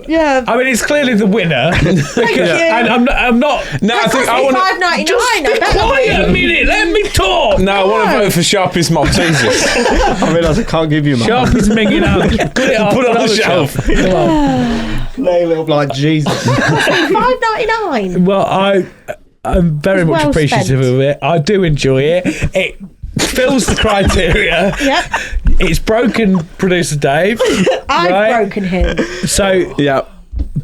Yeah. I mean, it's clearly the winner. Thank you. And I'm not. No, I think I want to. $5.99. Just be quiet a minute. Let me talk. No, I want to vote for Sharpie's Maltesers. I realise I can't give you mine. Sharpie's minging out. Put it Put it on the shelf. Come on. Nail it up like Jesus. $5.99. Well, I'm very It's much well appreciative spent. of it. I do enjoy it. It fills the criteria. Yep. It's broken producer Dave. I've Right. broken him. So, Yeah.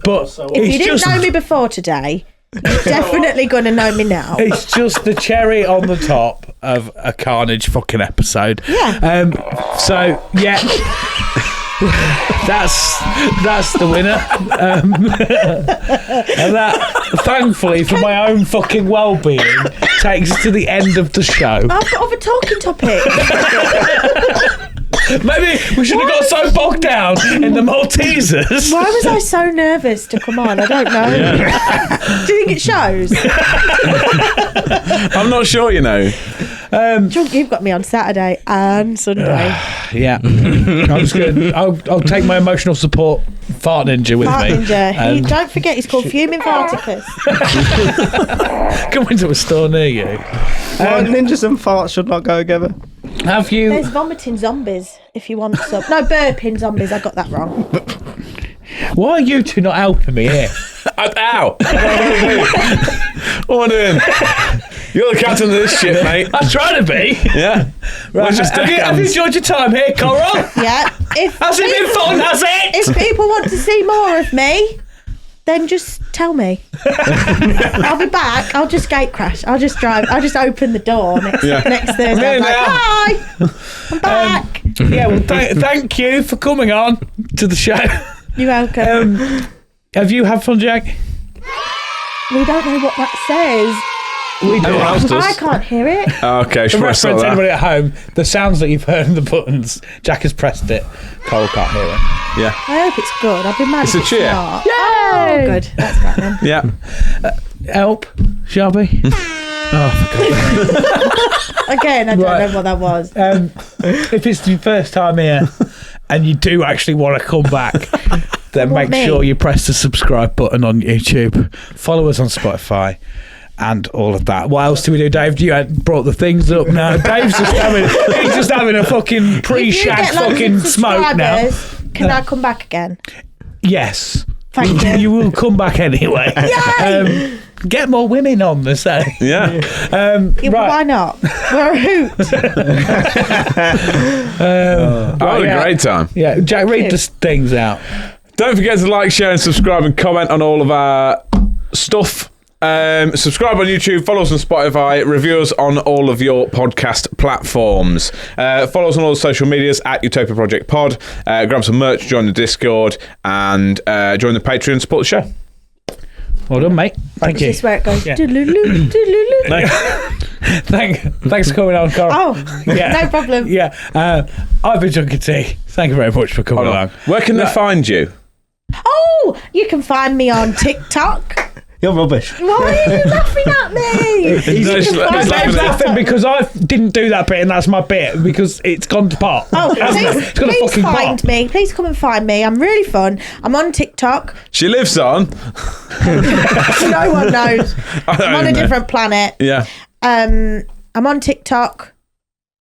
but If it's you didn't just know me before today, you're definitely going to know me now. it's just the cherry on the top of a carnage fucking episode. Yeah. So yeah. That's the winner, and that, thankfully, for my own fucking well-being, takes us to the end of the show. I've got other talking topics. Maybe we should have got so bogged down in the Maltesers. Why was I so nervous to come on? I don't know. Do you think it shows? I'm not sure, you know. Drunk, you've got me on Saturday and Sunday. Yeah, I'm just gonna. I'll take my emotional support fart ninja with Fart me. ninja. Don't forget, he's called Fuming Farticus. Come into a store near you. Ninjas and farts should not go together. Have you? There's vomiting zombies if you want some. No, burping zombies. I got that wrong. Why are you two not helping me here? Ow! What am I doing? You're the captain of this ship, mate. I'm trying to be. Yeah. Right. Where's your Have you enjoyed your time here, Coral? Yeah. Has it been fun? Has it? If people want to see more of me, then just tell me. I'll be back. I'll just gate crash. I'll just drive. I'll just open the door next Thursday. I'm here I'm like, now. hi, I'm back. Yeah. Well, thank you for coming on to the show. You're welcome. Have you had fun, Jack? We don't know what that says. We do. Everyone else does. I can't hear it. Okay, For should I start reference, that? anybody at home, the sounds that you've heard in the buttons, Jack has pressed it. Cole can't hear it. Yeah. I hope it's good. I've been mad. It's if a cheer. Not. Oh, good. That's right then. Yeah. help, Shelby? Again, I don't know what that was. If it's your first time here and you do actually want to come back, then make sure you press the subscribe button on YouTube. Follow us on Spotify and all of that. What else do we do, Dave? You had brought the things up now. Dave's just having a fucking pre-shag fucking smoke now. Can I come back again? Yes. Thank you. You will come back anyway. Get more women on the set. Yeah. Yeah, right. Why not? We're a hoot. I had a great time. Yeah, Jack, read the things out. Don't forget to like, share, and subscribe, and comment on all of our stuff. Subscribe on YouTube, follow us on Spotify, review us on all of your podcast platforms. Follow us on all the social medias at Utopia Project Pod. Grab some merch, join the Discord, and join the Patreon, support the show. Well done, mate. Thank you. This is where it goes. Yeah. Doodaloo, doodaloo. Thanks for coming on, Carl. Oh, no problem. Yeah. I've been Junkie T. Thank you very much for coming along. Where can they find you? Oh, you can find me on TikTok. You're rubbish. Why are you laughing at me? He's laughing because I didn't do that bit, and that's my bit because it's gone to pot. Oh, please fucking find pot. me. Please come and find me. I'm really fun. I'm on TikTok. She lives on. No one knows. I'm on a different planet. Yeah. I'm on TikTok.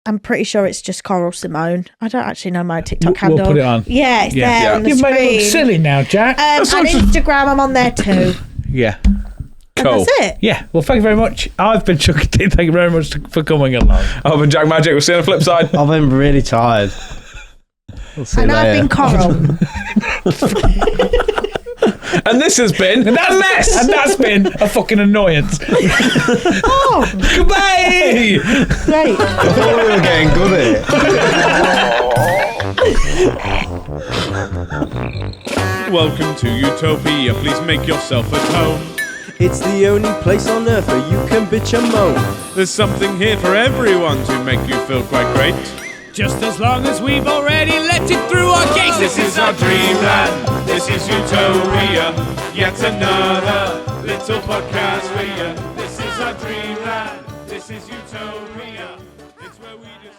I'm pretty sure it's just Coral Simone. I don't actually know my TikTok handle. We'll put it on. Yeah, it's there on the You've screen. made it look silly now, Jack. And Instagram, I'm on there too. Yeah. And Cool. that's it. Yeah. Well, thank you very much. I've been Chucky T. Thank you very much for coming along. I've been Jack Magic. We'll see you on the flip side. I've been really tired. We'll see you And I've later. been Coral. And this has been And that's been a fucking annoyance. Oh, Goodbye. great. I thought we were getting good at it. Welcome to Utopia, please make yourself at home. It's the only place on earth where you can bitch and moan. There's something here for everyone to make you feel quite great. Just as long as we've already let it through our gates. This is our dreamland, this is Utopia. Yet another little podcast for you. This is our dreamland, this is Utopia. It's where we do